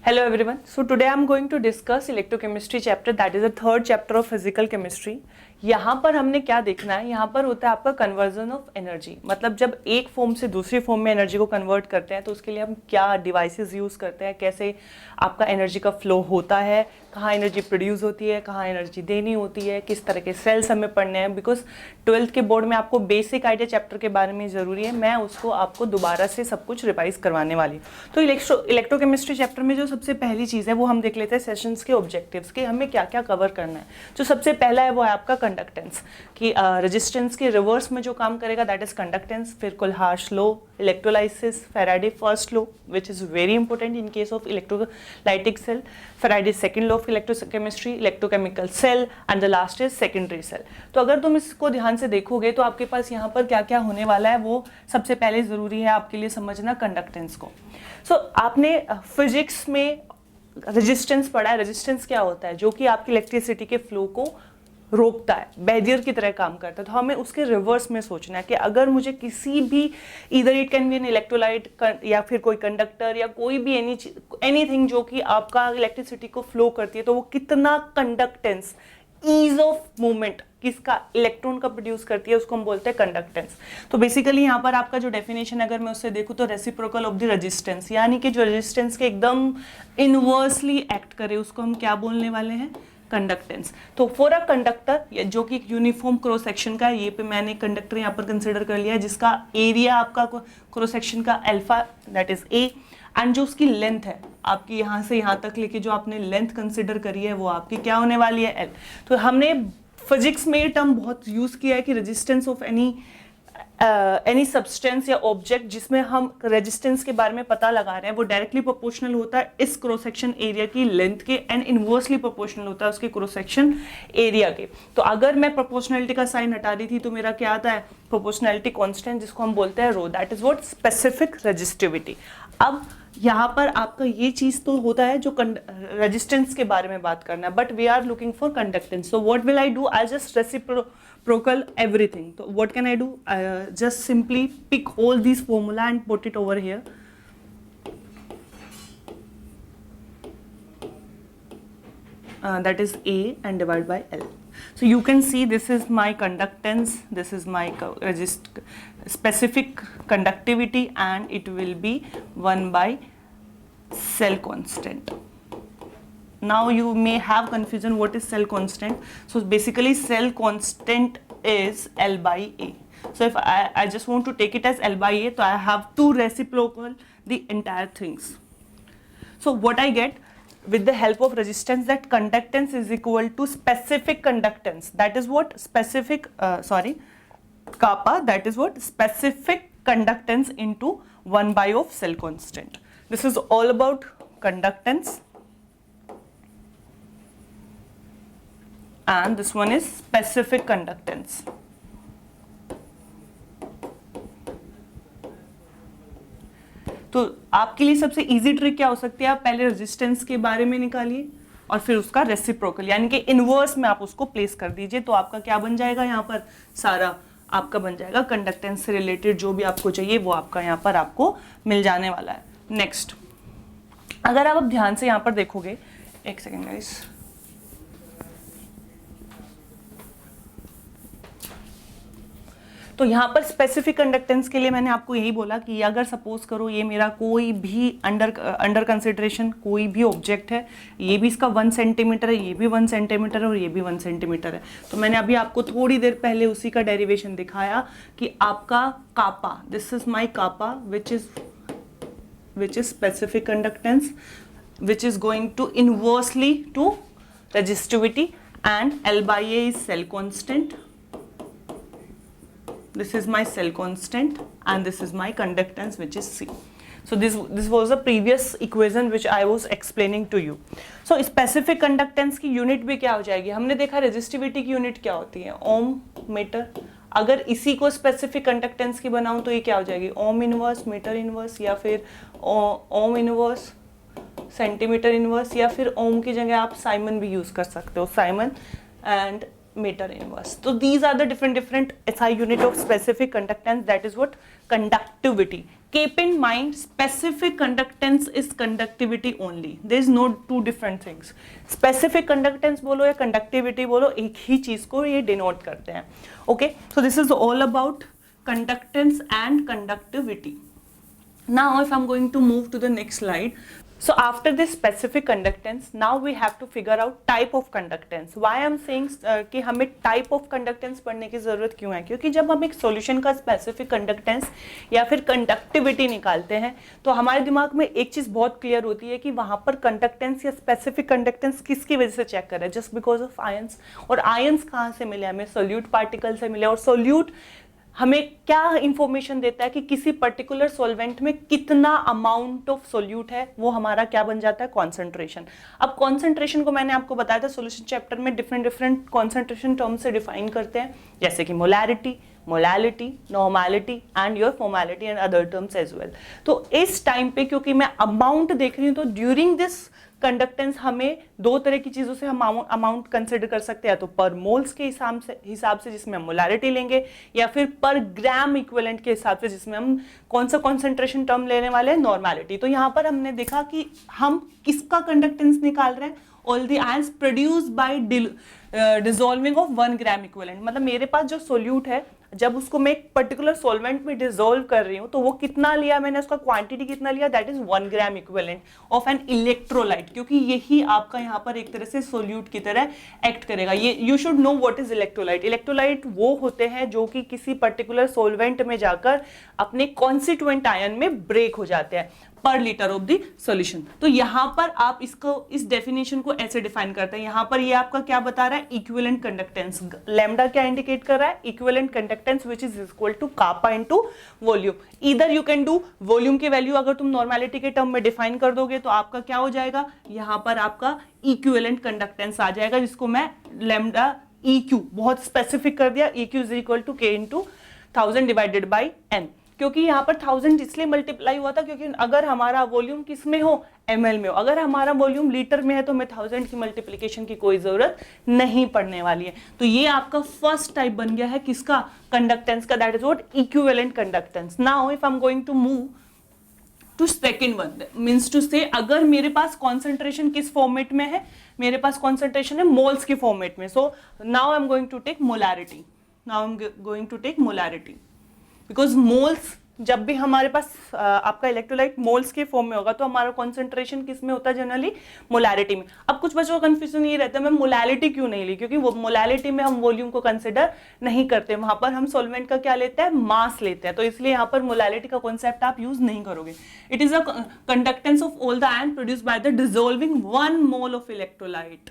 Hello everyone. So today I am going to discuss electrochemistry chapter, that is the third chapter of physical chemistry. यहाँ पर हमने क्या देखना है, यहाँ पर होता है आपका कन्वर्जन ऑफ एनर्जी, मतलब जब एक फॉर्म से दूसरी फॉर्म में एनर्जी को कन्वर्ट करते हैं तो उसके लिए हम क्या डिवाइसेस यूज़ करते हैं, कैसे आपका एनर्जी का फ्लो होता है, कहाँ एनर्जी प्रोड्यूस होती है, कहाँ एनर्जी देनी होती है, किस तरह के सेल्स हमें पढ़ने हैं। बिकॉज 12th के बोर्ड में आपको बेसिक आइडिया चैप्टर के बारे में ज़रूरी है, मैं उसको आपको दोबारा से सब कुछ रिवाइज करवाने वाली हूँ। तो इलेक्ट्रोकेमिस्ट्री चैप्टर में जो सबसे पहली चीज़ है वो हम देख लेते हैं सेशंस के ऑब्जेक्टिव्स के, हमें क्या क्या कवर करना है। जो सबसे पहला है वो है आपका कंडक्टेंस, कि रेजिस्टेंस के रिवर्स में जो काम करेगा दैट इज कंडक्टेंस। फिर Kohlrausch's law, electrolysis, Faraday first law which is very important in case of electrolytic cell, Faraday second law of electrochemistry, electrochemical cell, and the last is secondary cell. तो अगर तुम इसको ध्यान से देखोगे तो आपके पास यहाँ पर क्या क्या होने वाला है वो सबसे पहले ज़रूरी है आपके लिए समझना कंडक्टेंस को। सो आपने फिजिक्स में रेजिस्टेंस पढ़ा है। रेजिस्टेंस क्या होता है? जो कि आपकी इलेक्ट्रिसिटी के फ्लो को रोकता है, बैरियर की तरह काम करता है। तो हमें उसके रिवर्स में सोचना है कि अगर मुझे किसी भी either it can be an electrolyte या फिर कोई कंडक्टर या कोई भी एनीथिंग जो कि आपका इलेक्ट्रिसिटी को फ्लो करती है, तो वो कितना कंडक्टेंस, ईज ऑफ मूवमेंट किसका, इलेक्ट्रॉन का प्रोड्यूस करती है, उसको हम बोलते हैं कंडक्टेंस। तो बेसिकली यहाँ पर आपका जो डेफिनेशन अगर मैं उससे देखूँ तो रेसिप्रोकल ऑफ द रेजिस्टेंस, यानी कि जो रेजिस्टेंस के एकदम इनवर्सली एक्ट करे उसको हम क्या बोलने वाले हैं, कंडक्टेंस। तो फॉर अ कंडक्टर जो कि यूनिफॉर्म क्रॉस सेक्शन का है, ये पे मैंने कंडक्टर यहाँ पर कंसिडर कर लिया है जिसका एरिया आपका क्रॉस सेक्शन का alpha that is a, and जो उसकी लेंथ है आपकी यहाँ से यहाँ तक लेके जो आपने लेंथ कंसिडर करी है वो आपकी क्या होने वाली है, एल। तो हमने फिजिक्स में ये टर्म बहुत यूज किया है कि रेजिस्टेंस ऑफ एनी सब्सटेंस या ऑब्जेक्ट जिसमें हम रेजिस्टेंस के बारे में पता लगा रहे हैं वो डायरेक्टली प्रोपोर्शनल होता है इस क्रॉस सेक्शन एरिया की लेंथ के, एंड इनवर्सली प्रोपोर्शनल होता है उसके क्रॉस सेक्शन एरिया के। तो अगर मैं प्रोपोर्शनलिटी का साइन हटा दी थी तो मेरा क्या आता है, प्रोपोर्शनलिटी कांस्टेंट, जिसको हम बोलते हैं rho, that is what specific resistivity. अब यहाँ पर आपका ये चीज तो होता है जो रेजिस्टेंस के बारे में बात करना है, but we are looking for conductance. So what will I do, I just reciprocal everything. So what can I do? Just simply pick all these formula and put it over here. That is A and divide by L. So you can see this is my conductance, this is my specific conductivity, and it will be 1 by cell constant. Now you may have confusion, what is cell constant? So basically cell constant is L by A. So if I just want to take it as L by A, so I have to reciprocal the entire things. So what I get with the help of resistance, that conductance is equal to specific conductance, that is what specific kappa, that is what specific conductance into 1 by of cell constant. This is all about conductance, and this one is specific conductance. तो आपके लिए सबसे easy trick क्या हो सकती है, आप पहले रेजिस्टेंस के बारे में निकालिए और फिर उसका रेसिप्रोकल यानी कि इनवर्स में आप उसको प्लेस कर दीजिए, तो आपका क्या बन जाएगा, यहाँ पर सारा आपका बन जाएगा कंडक्टेंस से रिलेटेड जो भी आपको चाहिए वो आपका यहाँ पर आपको मिल जाने वाला है। नेक्स्ट, अगर आप ध्यान से यहाँ पर देखोगे, एक सेकेंड गाइस, तो यहाँ पर स्पेसिफिक कंडक्टेंस के लिए मैंने आपको यही बोला कि अगर सपोज करो ये मेरा कोई भी अंडर कंसिडरेशन कोई भी ऑब्जेक्ट है, ये भी इसका 1 सेंटीमीटर है, ये भी 1 सेंटीमीटर है और ये भी 1 सेंटीमीटर है। तो मैंने अभी आपको थोड़ी देर पहले उसी का डेरिवेशन दिखाया कि आपका kappa, this is my kappa which is specific conductance which is going to inversely to resistivity, and L by A is cell constant. This is my cell constant and this is my conductance which is C. So this was the previous equation which I was explaining to you. So specific conductance की unit भी क्या हो जाएगी, हमने देखा resistivity की unit क्या होती है, ओम मीटर। अगर इसी को स्पेसिफिक कंडक्टेंस की बनाऊं तो ये क्या हो जाएगी, ओम इनवर्स मीटर इनवर्स, या फिर ओम इनवर्स सेंटीमीटर इनवर्स, या फिर ओम की जगह आप साइमन भी यूज कर सकते हो, Simon and meter inverse. So these are the different SI unit of specific conductance, that is what conductivity. keep in mind specific conductance is conductivity only, there is no two different things. specific conductance बोलो या conductivity बोलो, एक ही चीज को ये denote करते हैं. Okay, so this is all about conductance and conductivity. Now if I'm going to move to the next slide, so after this specific conductance, now we have to figure out type of conductance. Why I'm saying कि हमें type of conductance पढ़ने की ज़रूरत क्यों है, क्योंकि जब हम एक solution का specific conductance या फिर conductivity निकालते हैं तो हमारे दिमाग में एक चीज़ बहुत clear होती है कि वहाँ पर conductance या specific conductance किसकी वजह से check कर रहे हैं, just because of ions. और ions कहाँ से मिले हमें, solute particle से मिले, और solute हमें क्या इंफॉर्मेशन देता है कि किसी पर्टिकुलर सॉल्वेंट में कितना अमाउंट ऑफ सोल्यूट है, वो हमारा क्या बन जाता है, कॉन्सेंट्रेशन. अब कॉन्सेंट्रेशन को मैंने आपको बताया था सॉल्यूशन चैप्टर में डिफरेंट कॉन्सेंट्रेशन टर्म से डिफाइन करते हैं, जैसे कि molarity, molality, normality and your formality and other terms as well. तो इस टाइम पे क्योंकि मैं अमाउंट देख रही हूँ तो ड्यूरिंग दिस कंडक्टेंस हमें दो तरह की चीजों से हम अमाउंट कंसिडर कर सकते हैं, तो पर मोल्स के हिसाब से जिसमें हम मोलैरिटी लेंगे, या फिर पर ग्राम इक्विवेलेंट के हिसाब से जिसमें हम कौन सा कॉन्सेंट्रेशन टर्म लेने वाले हैं, नॉर्मैलिटी. तो यहाँ पर हमने देखा कि हम किसका कंडक्टेंस निकाल रहे हैं, all the ions produced by dissolving of 1 gram equivalent. मतलब मेरे पास जो सोल्यूट है जब उसको मैं एक पर्टिकुलर सॉल्वेंट में डिसॉल्व कर रही हूँ तो वो कितना लिया मैंने, उसका क्वांटिटी कितना लिया, that is 1 gram equivalent of an electrolyte, क्योंकि यही आपका यहाँ पर एक तरह से सोल्यूट की तरह एक्ट करेगा. ये you should know what is electrolyte. Electrolyte वो होते हैं जो कि किसी पर्टिकुलर सॉल्वेंट में जाकर अपने कॉन्स्टिट्यूएंट आयन में ब्रेक हो जाते हैं पर लीटर ऑफ द सॉल्यूशन. तो यहाँ पर आप इसको इस डेफिनेशन को ऐसे डिफाइन करते हैं. यहाँ पर ये आपका क्या बता रहा है, इक्विवेलेंट कंडक्टेंस. लैम्डा क्या इंडिकेट कर रहा है, equivalent conductance which is equal to kappa into volume. Either you can do volume की वैल्यू अगर तुम नॉर्मैलिटी के टर्म में डिफाइन कर दोगे तो आपका क्या हो जाएगा, यहाँ पर आपका इक्विवेलेंट कंडक्टेंस आ जाएगा, जिसको मैं लैम्डा EQ बहुत स्पेसिफिक कर दिया. EQ is equal to K into 1000 divided by N. क्योंकि यहाँ पर 1000 इसलिए मल्टीप्लाई हुआ था क्योंकि अगर हमारा वॉल्यूम किस में हो, ml में हो. अगर हमारा वॉल्यूम लीटर में है तो हमें 1000 की मल्टीप्लिकेशन की कोई जरूरत नहीं पड़ने वाली है. तो ये आपका फर्स्ट टाइप बन गया है किसका, कंडक्टेंस का, that is what equivalent conductance. Now if I am going to move to second one, means to say अगर मेरे पास कॉन्सेंट्रेशन किस फॉर्मेट में है, मेरे पास कॉन्सेंट्रेशन है मोल्स के फॉर्मेट में. So now I am going to take molarity. Now I am going to take molarity because moles, जब भी हमारे पास आपका इलेक्ट्रोलाइट मोल्स के फॉर्म में होगा तो हमारा कॉन्सेंट्रेशन किस में होता है, जनरली मोलैरिटी में. अब कुछ बच्चों का कंफ्यूजन ये रहता है मैं मोलैलिटी क्यों नहीं ली, क्योंकि वो मोलैलिटी में हम वॉल्यूम को कंसिडर नहीं करते, वहां पर हम सॉल्वेंट का क्या लेते हैं, मास लेते हैं. तो इसलिए यहाँ पर मोलैलिटी का कॉन्सेप्ट आप यूज नहीं करोगे. It is a conductance of all the ion produced by the dissolving 1 mole of electrolyte.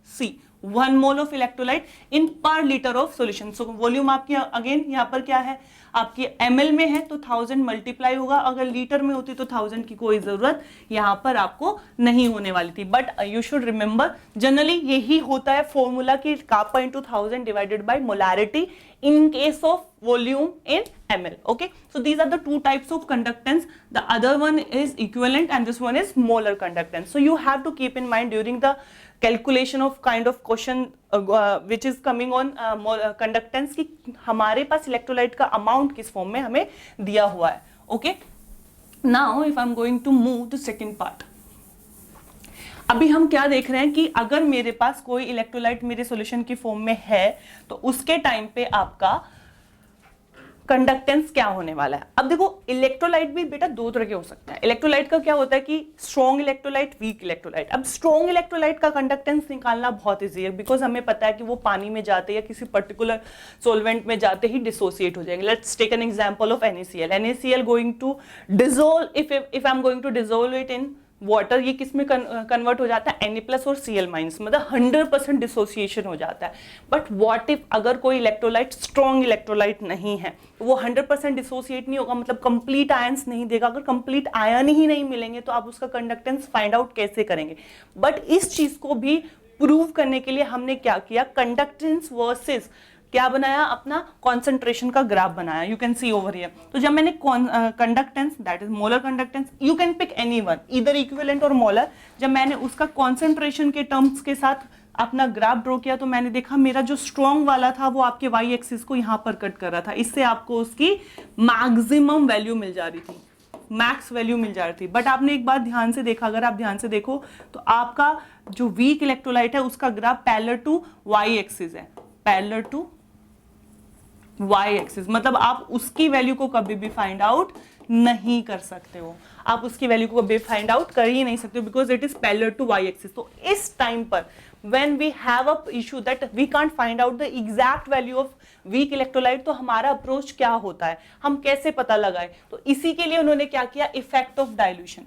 C 1 mole of electrolyte in per litre of solution. So volume आपकी अगेन यहाँ पर क्या है, आपकी ml में है तो 1000 मल्टीप्लाई होगा, अगर लीटर में होती तो 1000 की कोई जरूरत यहाँ पर आपको नहीं होने वाली थी. But you should remember generally यही होता है फॉर्मूला की kappa into 1000 divided by molarity in case of volume in ml. Okay, so these are the two types of conductance. The other one is equivalent and this one is molar conductance. So you have to keep in mind during the calculation of kind of question which is coming on conductance कि हमारे पास electrolyte का amount किस form में हमें दिया हुआ है. Okay, now if I'm going to move to second part. अभी हम क्या देख रहे हैं कि अगर मेरे पास कोई इलेक्ट्रोलाइट मेरे सॉल्यूशन की फॉर्म में है तो उसके टाइम पे आपका कंडक्टेंस क्या होने वाला है. अब देखो इलेक्ट्रोलाइट भी बेटा दो तरह के हो सकते हैं. इलेक्ट्रोलाइट का क्या होता है कि स्ट्रॉन्ग इलेक्ट्रोलाइट, वीक इलेक्ट्रोलाइट. अब स्ट्रॉन्ग इलेक्ट्रोलाइट का कंडक्टेंस निकालना बहुत ईजी है बिकॉज हमें पता है कि वो पानी में जाते या किसी पर्टिकुलर सॉल्वेंट में जाते ही डिसोसिएट हो जाएंगे. Let's take an example of NaCl. NaCl going to dissolve, if I am going to dissolve it in water, ये किस में कन्वर्ट हो जाता है, Na+ और Cl-, मतलब 100% डिसोसिएशन हो जाता है. बट व्हाट इफ अगर कोई इलेक्ट्रोलाइट स्ट्रॉन्ग इलेक्ट्रोलाइट नहीं है, वो 100% डिसोसिएट नहीं होगा, मतलब कंप्लीट आयंस नहीं देगा. अगर कंप्लीट आयन ही नहीं मिलेंगे तो आप उसका कंडक्टेंस फाइंड आउट कैसे करेंगे. बट इस चीज को भी प्रूव करने के लिए हमने क्या किया, कंडक्टेंस वर्सेस क्या बनाया, अपना कॉन्सेंट्रेशन का ग्राफ बनाया. You can see over here. तो जब मैंने conductance, that is molar conductance, you can pick any one, इधर इक्विवेलेंट और मोलर, जब मैंने उसका कॉन्सेंट्रेशन के टर्म्स के साथ अपना ग्राफ ड्रॉ किया तो मैंने देखा मेरा जो स्ट्रॉन्ग वाला था वो आपके वाई एक्सिस को यहाँ पर कट कर रहा था. इससे आपको उसकी मैक्सिमम वैल्यू मिल जा रही थी. मैक्स वैल्यू मिल जा रही थी। बट आपने एक बात ध्यान से देखा, अगर आप ध्यान से देखो तो आपका जो वीक इलेक्ट्रोलाइट है उसका graph parallel to Y axis है, पैरेलल टू वाई एक्सिस, मतलब आप उसकी वैल्यू को कभी भी फाइंड आउट नहीं कर सकते हो, आप उसकी वैल्यू को कभी फाइंड आउट कर ही नहीं सकते हो because it is parallel to Y axis. तो इस टाइम पर when we have a issue that we can't find out the exact value of weak electrolyte, तो हमारा अप्रोच क्या होता है, हम कैसे पता लगाए, तो इसी के लिए उन्होंने क्या किया, इफेक्ट ऑफ डाइल्यूशन।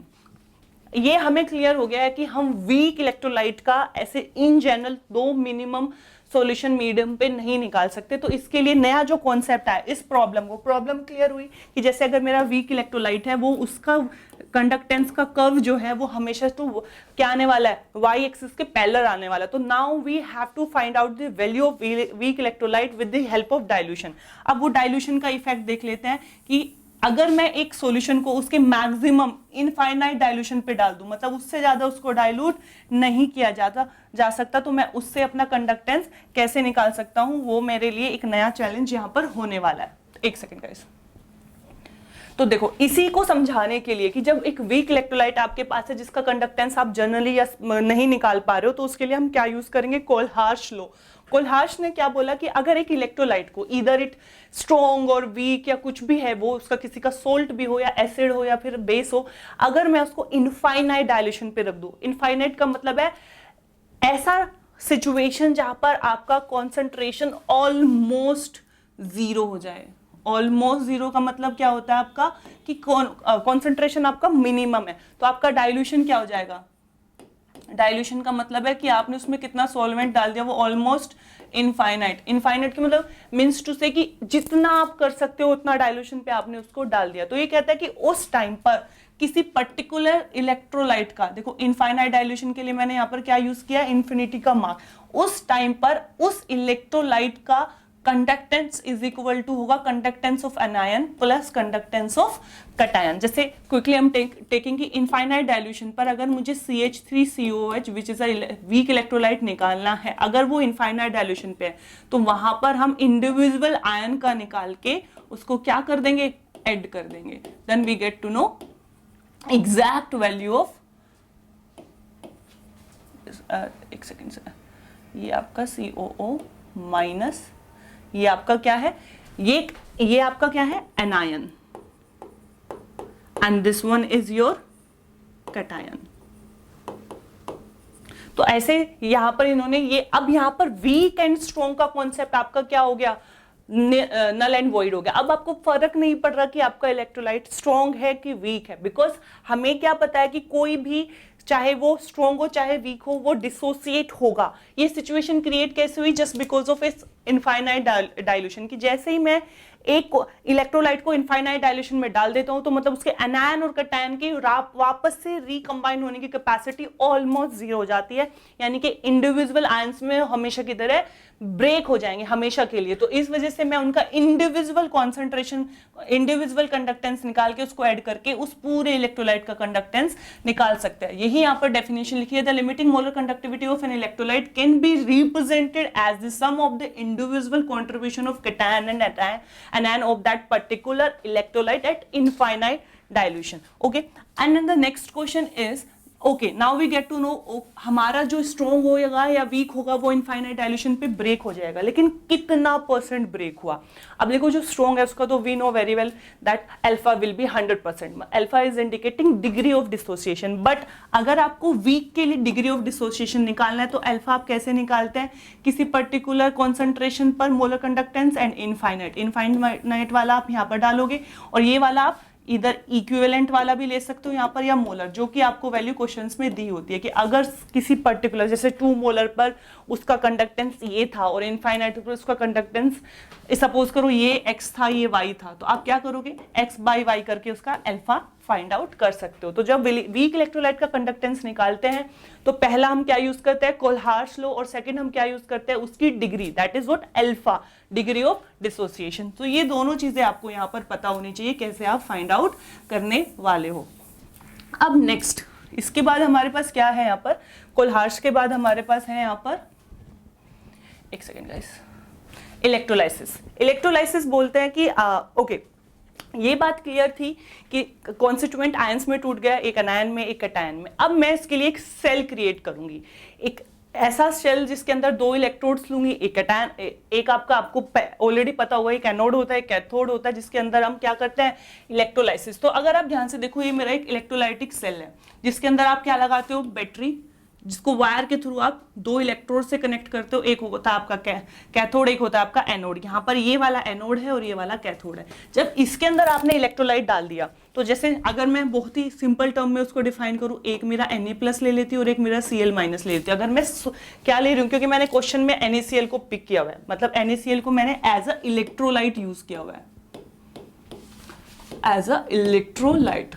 ये हमें क्लियर हो गया है कि हम वीक इलेक्ट्रोलाइट का ऐसे in general 2 minimum solution medium पे नहीं निकाल सकते। तो इसके लिए नया जो कॉन्सेप्ट है, इस प्रॉब्लम क्लियर हुई कि जैसे अगर मेरा वीक इलेक्ट्रोलाइट है वो उसका कंडक्टेंस का कर्व जो है वो हमेशा तो क्या आने वाला है, वाई एक्सिस के पैरेलल आने वाला है। तो now we have to find out the value of weak electrolyte with the help of dilution. अब वो डाइल्यूशन का इफेक्ट देख लेते हैं कि अगर मैं एक सॉल्यूशन को उसके मैक्सिमम इनफाइनाइट डाइल्यूशन पे डाल दूं, मतलब उससे ज्यादा उसको डाइल्यूट नहीं किया जा सकता, तो मैं उससे अपना कंडक्टेंस कैसे निकाल सकता हूं, वो मेरे लिए एक नया चैलेंज यहां पर होने वाला है। एक सेकेंड गाइस, तो देखो इसी को समझाने के लिए कि जब एक वीक इलेक्ट्रोलाइट आपके पास है जिसका कंडक्टेंस आप जनरली या नहीं निकाल पा रहे हो, तो उसके लिए हम क्या यूज करेंगे, कोलहार्श लॉ। कोलहार्श ने क्या बोला कि अगर एक इलेक्ट्रोलाइट को इधर इट स्ट्रॉन्ग और वीक या कुछ भी है, वो उसका किसी का सोल्ट भी हो या एसिड हो या फिर बेस हो, अगर मैं उसको इनफाइनाइट डायल्यूशन पे रख दूं, इनफाइनाइट का मतलब है ऐसा सिचुएशन जहां पर आपका कॉन्सेंट्रेशन ऑलमोस्ट जीरो हो जाए। ऑलमोस्ट जीरो का मतलब क्या होता है आपका कि कॉन्सेंट्रेशन आपका मिनिमम है, तो आपका डाइल्यूशन क्या हो जाएगा, डाइल्यूशन का मतलब है कि आपने उसमें कितना सॉल्वेंट डाल दिया, वो ऑलमोस्ट इनफाइनाइट। इनफाइनाइट का मतलब मीन्स टू से कि जितना आप कर सकते हो उतना डाइल्यूशन पे आपने उसको डाल दिया। तो ये कहता है कि उस टाइम पर किसी पर्टिकुलर इलेक्ट्रोलाइट का, देखो इनफाइनाइट डाइल्यूशन के लिए मैंने यहाँ पर क्या यूज किया, इन्फिनिटी का मार्क, उस टाइम पर उस इलेक्ट्रोलाइट का कंडक्टेंस इज इक्वल टू होगा conductance of anion plus conductance of cation. जैसे क्विकली हम टेकिंग की इनफाइनाइट डाइल्यूशन पर अगर मुझे CH3COOH which is a weak electrolyte निकालना है, अगर वो इनफाइनाइट डाइल्यूशन पे है, तो वहां पर हम इंडिविजुअल आयन का निकाल के उसको क्या कर देंगे, ऐड कर देंगे, then we get to know exact value of, एक सेकेंड से, ये आपका COO माइनस, ये आपका क्या है, ये आपका क्या है, anion, and this one is your cation. तो ऐसे यहां पर इन्होंने ये, अब यहां पर वीक एंड स्ट्रॉन्ग का कॉन्सेप्ट आपका क्या हो गया, नल एंड वॉइड हो गया। अब आपको फर्क नहीं पड़ रहा कि आपका इलेक्ट्रोलाइट स्ट्रॉन्ग है कि वीक है, बिकॉज हमें क्या पता है कि कोई भी चाहे वो स्ट्रॉन्ग हो चाहे वीक हो, वो डिसोसिएट होगा। ये सिचुएशन क्रिएट कैसे हुई, just because of its infinite dilution, कि जैसे ही मैं एक इलेक्ट्रोलाइट को इनफाइनाइट डाइल्यूशन में डाल देता हूं, तो मतलब उसके एनायन और कटायन की वापस से रिकंबाइन होने की कैपेसिटी ऑलमोस्ट जीरो हो जाती है, यानी कि इंडिविजुअल आयंस में हमेशा की तरह ब्रेक हो जाएंगे हमेशा के लिए। तो इस वजह से मैं उनका इंडिविजुअल कॉन्सेंट्रेशन, इंडिविजुअल कंडक्टेंस निकाल के उसको ऐड करके उस पूरे इलेक्ट्रोलाइट का कंडक्टेंस निकाल सकते हैं। यही यहाँ पर डेफिनेशन लिखी है, the limiting molar conductivity of an electrolyte can be represented as the sum of the individual contribution of cation and anion of that particular electrolyte at infinite dilution. Okay, and then the next question is, okay, now we get to know हमारा जो strong होगा या week होगा वो infinite dilution पे break हो जाएगा, लेकिन कितना % ब्रेक हुआ। अब देखो जो स्ट्रॉन्ग है उसका तो we know very well that alpha will be 100%, alpha is indicating degree of dissociation. But अगर आपको वीक के लिए डिग्री ऑफ डिसोसिएशन निकालना है तो अल्फा आप कैसे निकालते हैं, किसी पर्टिकुलर कॉन्सेंट्रेशन पर मोलर कंडक्टेंस एंड इनफाइनाइट वाला आप यहाँ पर डालोगे, और ये वाला आप इधर इक्विवेलेंट वाला भी ले सकते हो यहाँ पर, या मोलर, जो कि आपको वैल्यू क्वेश्चंस में दी होती है कि अगर किसी पर्टिकुलर जैसे 2 मोलर पर उसका कंडक्टेंस ये था और इनफाइनाइट पर उसका कंडक्टेंस सपोज करो ये x था ये y था, तो आप क्या करोगे, x बाई y करके उसका अल्फा फाइंड आउट कर सकते हो। तो जब वीक इलेक्ट्रोलाइट का कंडक्टेंस निकालते हैं तो पहला हम क्या यूज करते हैं, कोलहार्श लॉ, और सेकंड हम क्या यूज करते हैं, उसकी degree, that is what, alpha, degree of dissociation. तो ये दोनों चीजें आपको यहाँ पर पता होनी चाहिए कैसे आप फाइंड आउट करने वाले हो। अब नेक्स्ट, इसके बाद हमारे पास क्या है यहाँ पर, कोलहार्श के बाद हमारे पास है यहाँ पर, एक सेकेंड गाइस, इलेक्ट्रोलाइसिस। इलेक्ट्रोलाइसिस बोलते हैं कि ओके, ये बात क्लियर थी कि कॉन्स्टिट्यूएंट आयंस में टूट गया, एक अनायन में, एक कैटायन में। अब मैं इसके लिए एक सेल क्रिएट करूंगी, एक ऐसा सेल जिसके अंदर 2 इलेक्ट्रोड्स लूंगी, एक कैटायन, एक आपको ऑलरेडी पता होगा एक एनोड होता है, एक कैथोड होता है, जिसके अंदर हम क्या करते हैं, इलेक्ट्रोलाइसिस। तो अगर आप ध्यान से देखो, ये मेरा एक इलेक्ट्रोलाइटिक सेल है जिसके अंदर आप क्या लगाते हो, बैटरी, जिसको वायर के थ्रू आप 2 इलेक्ट्रोड से कनेक्ट करते हो, एक होता है आपका कैथोड, एक होता है आपका एनोड। यहाँ पर ये वाला एनोड है और ये वाला कैथोड है। जब इसके अंदर आपने इलेक्ट्रोलाइट डाल दिया, तो जैसे अगर मैं बहुत ही सिंपल टर्म में उसको डिफाइन करूँ, एक मेरा Na+ ले लेती हूँ और एक मेरा Cl- ले लेती हूँ। अगर मैं क्या ले रही हूँ, क्योंकि मैंने क्वेश्चन में NaCl को पिक किया हुआ है, मतलब NaCl को मैंने एज अ इलेक्ट्रोलाइट यूज किया हुआ है, एज अ इलेक्ट्रोलाइट।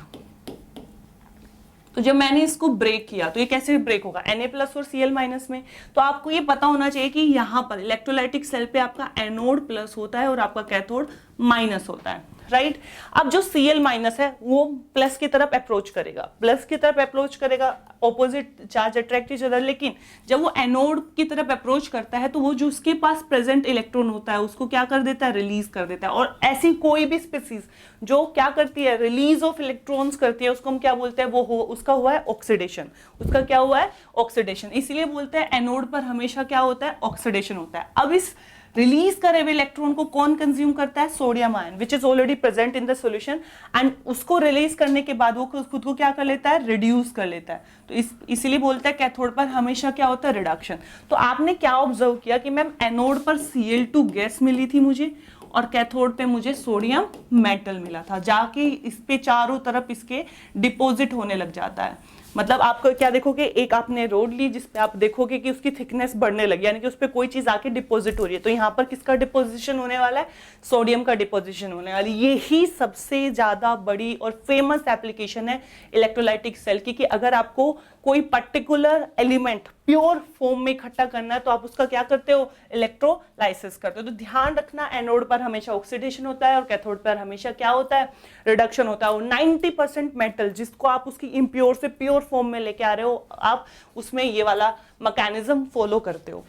तो जब मैंने इसको ब्रेक किया तो ये कैसे ब्रेक होगा, Na+ और Cl- में। तो आपको ये पता होना चाहिए कि यहाँ पर इलेक्ट्रोलाइटिक सेल पे आपका एनोड प्लस होता है और आपका कैथोड माइनस होता है, राइट। अब जो Cl- है वो प्लस की तरफ अप्रोच करेगा, प्लस की तरफ अप्रोच करेगा, opposite charge attract each other. लेकिन जब वो एनोड की तरफ अप्रोच करता है तो वो जो उसके पास प्रेजेंट इलेक्ट्रॉन होता है उसको क्या कर देता है, रिलीज कर देता है। और ऐसी कोई भी स्पीसीज जो क्या करती है, रिलीज ऑफ इलेक्ट्रॉन्स करती है, उसको हम क्या बोलते हैं, उसका हुआ है ऑक्सीडेशन। उसका क्या हुआ है, ऑक्सीडेशन। इसीलिए बोलते हैं एनोड पर हमेशा क्या होता है, ऑक्सीडेशन होता है। अब इस रिलीज करे हुए इलेक्ट्रॉन को कौन कंज्यूम करता है, sodium ion, which is already present in the solution. And उसको रिलीज करने के बाद वो खुद को क्या कर लेता है, रिड्यूस कर लेता है। तो इसीलिए बोलते हैं कैथोड पर हमेशा क्या होता है, रिडक्शन। तो आपने क्या ऑब्जर्व किया कि मैम एनोड पर Cl2 गैस मिली थी मुझे और कैथोड पे मुझे सोडियम मेटल मिला था, जाके इस पे चारों तरफ इसके डिपॉजिट होने लग जाता है। मतलब आपको क्या देखोगे, एक आपने रोड ली जिसपे आप देखोगे कि उसकी थिकनेस बढ़ने लगी, यानी कि उस पर कोई चीज आके डिपॉजिट हो रही है। तो यहाँ पर किसका डिपोजिशन होने वाला है, सोडियम का डिपोजिशन होने वाली। यही सबसे ज्यादा बड़ी और फेमस एप्लीकेशन है इलेक्ट्रोलाइटिक सेल की, कि अगर आपको कोई पर्टिकुलर एलिमेंट प्योर फॉर्म में इकट्ठा करना है तो आप उसका क्या करते हो, इलेक्ट्रोलाइसिस करते हो। तो ध्यान रखना, एनोड पर हमेशा ऑक्सीडेशन होता है और कैथोड पर हमेशा क्या होता है, रिडक्शन होता है। और 90% मेटल जिसको आप उसकी इम्प्योर से प्योर फॉर्म में लेके आ रहे हो, आप उसमें ये वाला मैकेनिज्म फॉलो करते हो।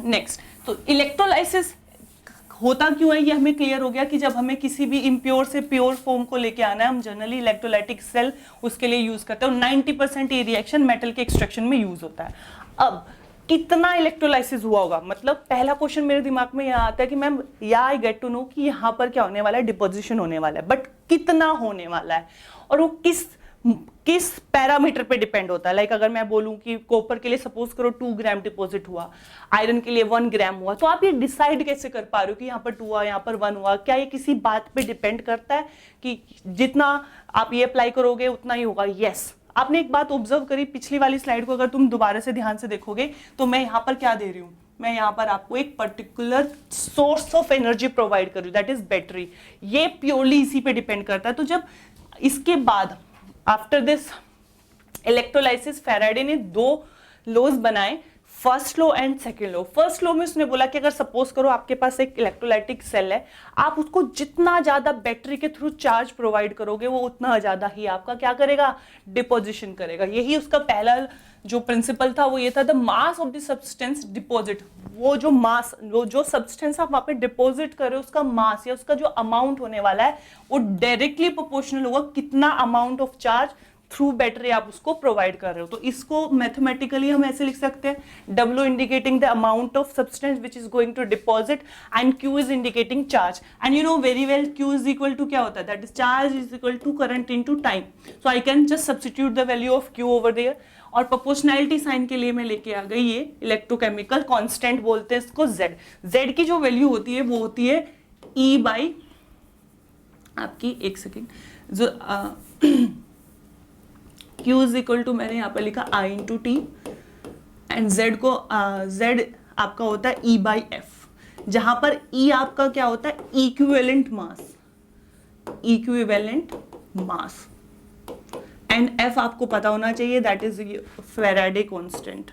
नेक्स्ट, तो इलेक्ट्रोलाइसिस होता क्यों है ये हमें क्लियर हो गया कि जब हमें किसी भी इम्प्योर से प्योर फॉर्म को लेके आना है, हम जनरली इलेक्ट्रोलाइटिक सेल उसके लिए यूज करते हैं। और 90% ये रिएक्शन मेटल के एक्सट्रैक्शन में यूज होता है। अब कितना इलेक्ट्रोलाइसिस हुआ होगा, मतलब पहला क्वेश्चन मेरे दिमाग में यहाँ आता है कि मैम या आई गेट टू नो कि यहाँ पर क्या होने वाला है, डिपोजिशन होने वाला है, बट कितना होने वाला है और वो किस पैरामीटर पे डिपेंड होता है। लाइक अगर मैं बोलूं कि कॉपर के लिए सपोज करो 2 ग्राम डिपॉजिट हुआ, आयरन के लिए 1 ग्राम हुआ, तो आप ये डिसाइड कैसे कर पा रहे हो कि यहाँ पर 2 हुआ, यहाँ पर 1 हुआ? क्या ये किसी बात पे डिपेंड करता है कि जितना आप ये अप्लाई करोगे उतना ही होगा? यस। आपने एक बात ऑब्जर्व करी पिछली वाली स्लाइड को, अगर तुम दोबारा से ध्यान से देखोगे तो मैं यहाँ पर क्या दे रही हूँ, मैं यहाँ पर आपको एक particular source of energy provide कर रही हूँ, दैट इज बैटरी। ये प्योरली इसी पे डिपेंड करता है। तो जब इसके बाद आफ्टर दिस इलेक्ट्रोलाइसिस, फैराडे ने 2 लॉज बनाए, first law and second law. First law में उसने बोला कि अगर सपोज करो आपके पास एक इलेक्ट्रोलाइटिक सेल है, आप उसको जितना ज्यादा बैटरी के थ्रू चार्ज प्रोवाइड करोगे वो उतना ज्यादा ही आपका क्या करेगा, डिपोजिशन करेगा। यही उसका पहला जो प्रिंसिपल था वो ये था, the mass of the substance deposit. वो जो मास, वो जो सब्सटेंस आप वहां पे डिपोजिट कर रहे हो, उसका मास या उसका जो अमाउंट होने वाला है वो डायरेक्टली प्रोपोर्शनल होगा कितना amount of charge through battery आप उसको प्रोवाइड कर रहे हो। तो इसको मैथमेटिकली हम ऐसे लिख सकते हैं, W indicating the amount of substance which is going to deposit and Q is indicating charge. And you know very well Q is equal to क्या होता है, that is charge is equal to current into time. So I can just substitute the value of Q over there. और proportionality sign के लिए मैं लेके आ गई ये इलेक्ट्रोकेमिकल कांस्टेंट बोलते हैं इसको, Z की जो वैल्यू होती है वो होती है E बाई आपकी, एक सेकेंड, जो Q इज इक्वल टू मैंने यहाँ पर लिखा I into T, and Z को Z आपका होता है E बाई एफ, जहां पर E आपका क्या होता है, equivalent mass, equivalent mass, and F आपको पता होना चाहिए, that is Faraday constant,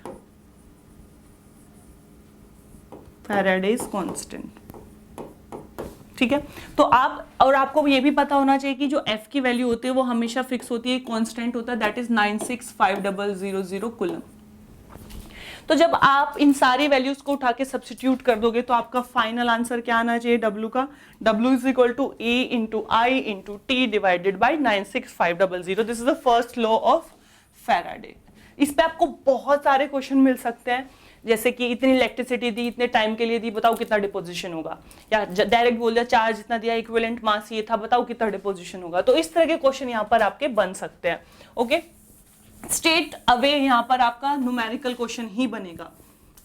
Faraday's constant. ठीक है, तो आप, और आपको ये भी पता होना चाहिए कि जो F की वैल्यू होती है वो हमेशा फिक्स होती है, कांस्टेंट होता है, दैट इज 96500 कूलम। तो जब आप इन सारी वैल्यूज को उठा के सब्सटीट्यूट कर दोगे तो आपका फाइनल आंसर क्या आना चाहिए W का, W is equal to A into I into T divided by 96500. This is the first law of Faraday. इस पे आपको बहुत सारे क्वेश्चन मिल सकते हैं, जैसे कि इतनी इलेक्ट्रिसिटी दी, इतने टाइम के लिए दी, बताओ कितना डिपोजिशन होगा, या डायरेक्ट बोल दिया चार्ज इतना दिया, इक्विवेलेंट मास ये था, बताओ कितना डिपोजिशन होगा. तो इस तरह के क्वेश्चन यहाँ पर आपके बन सकते हैं. ओके, स्टेट अवे यहाँ पर आपका न्यूमेरिकल क्वेश्चन ही बनेगा,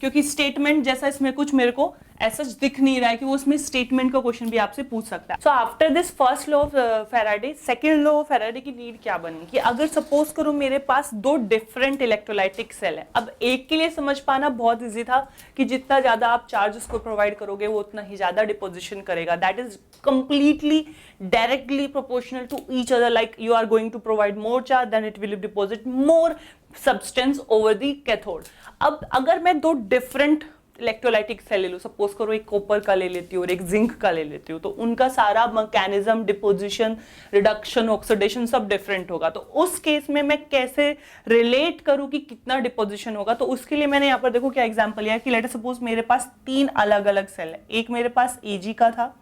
क्योंकि स्टेटमेंट जैसा इसमें कुछ मेरे को ऐसा दिख नहीं रहा है कि वो उसमें स्टेटमेंट का क्वेश्चन भी आपसे पूछ सकता है. So after this first law of Faraday, second law of Faraday की नीड क्या बनी कि अगर सपोज करो मेरे पास दो डिफरेंट इलेक्ट्रोलाइटिक सेल है. अब एक के लिए समझ पाना बहुत इजी था कि जितना ज्यादा आप चार्ज उसको प्रोवाइड करोगे वो उतना ही ज्यादा डिपोजिशन करेगा. That is completely directly proportional to each other, like you are going to provide more charge then it will deposit more substance over the cathode. अब अगर मैं दो different इलेक्ट्रोलाइटिक सेल ले लूँ, सपोज करो एक कॉपर का ले लेती हूँ और एक जिंक का ले लेती हूँ, तो उनका सारा मैकेनिज्म, डिपोजिशन, रिडक्शन, ऑक्सीडेशन सब डिफरेंट होगा. तो उस केस में मैं कैसे रिलेट करूँ कि कितना डिपोजिशन होगा, तो उसके लिए मैंने यहाँ पर देखो क्या एग्जांपल लिया कि लेट अस सपोज मेरे पास तीन अलग अलग सेल है. एक मेरे पास Ag का था,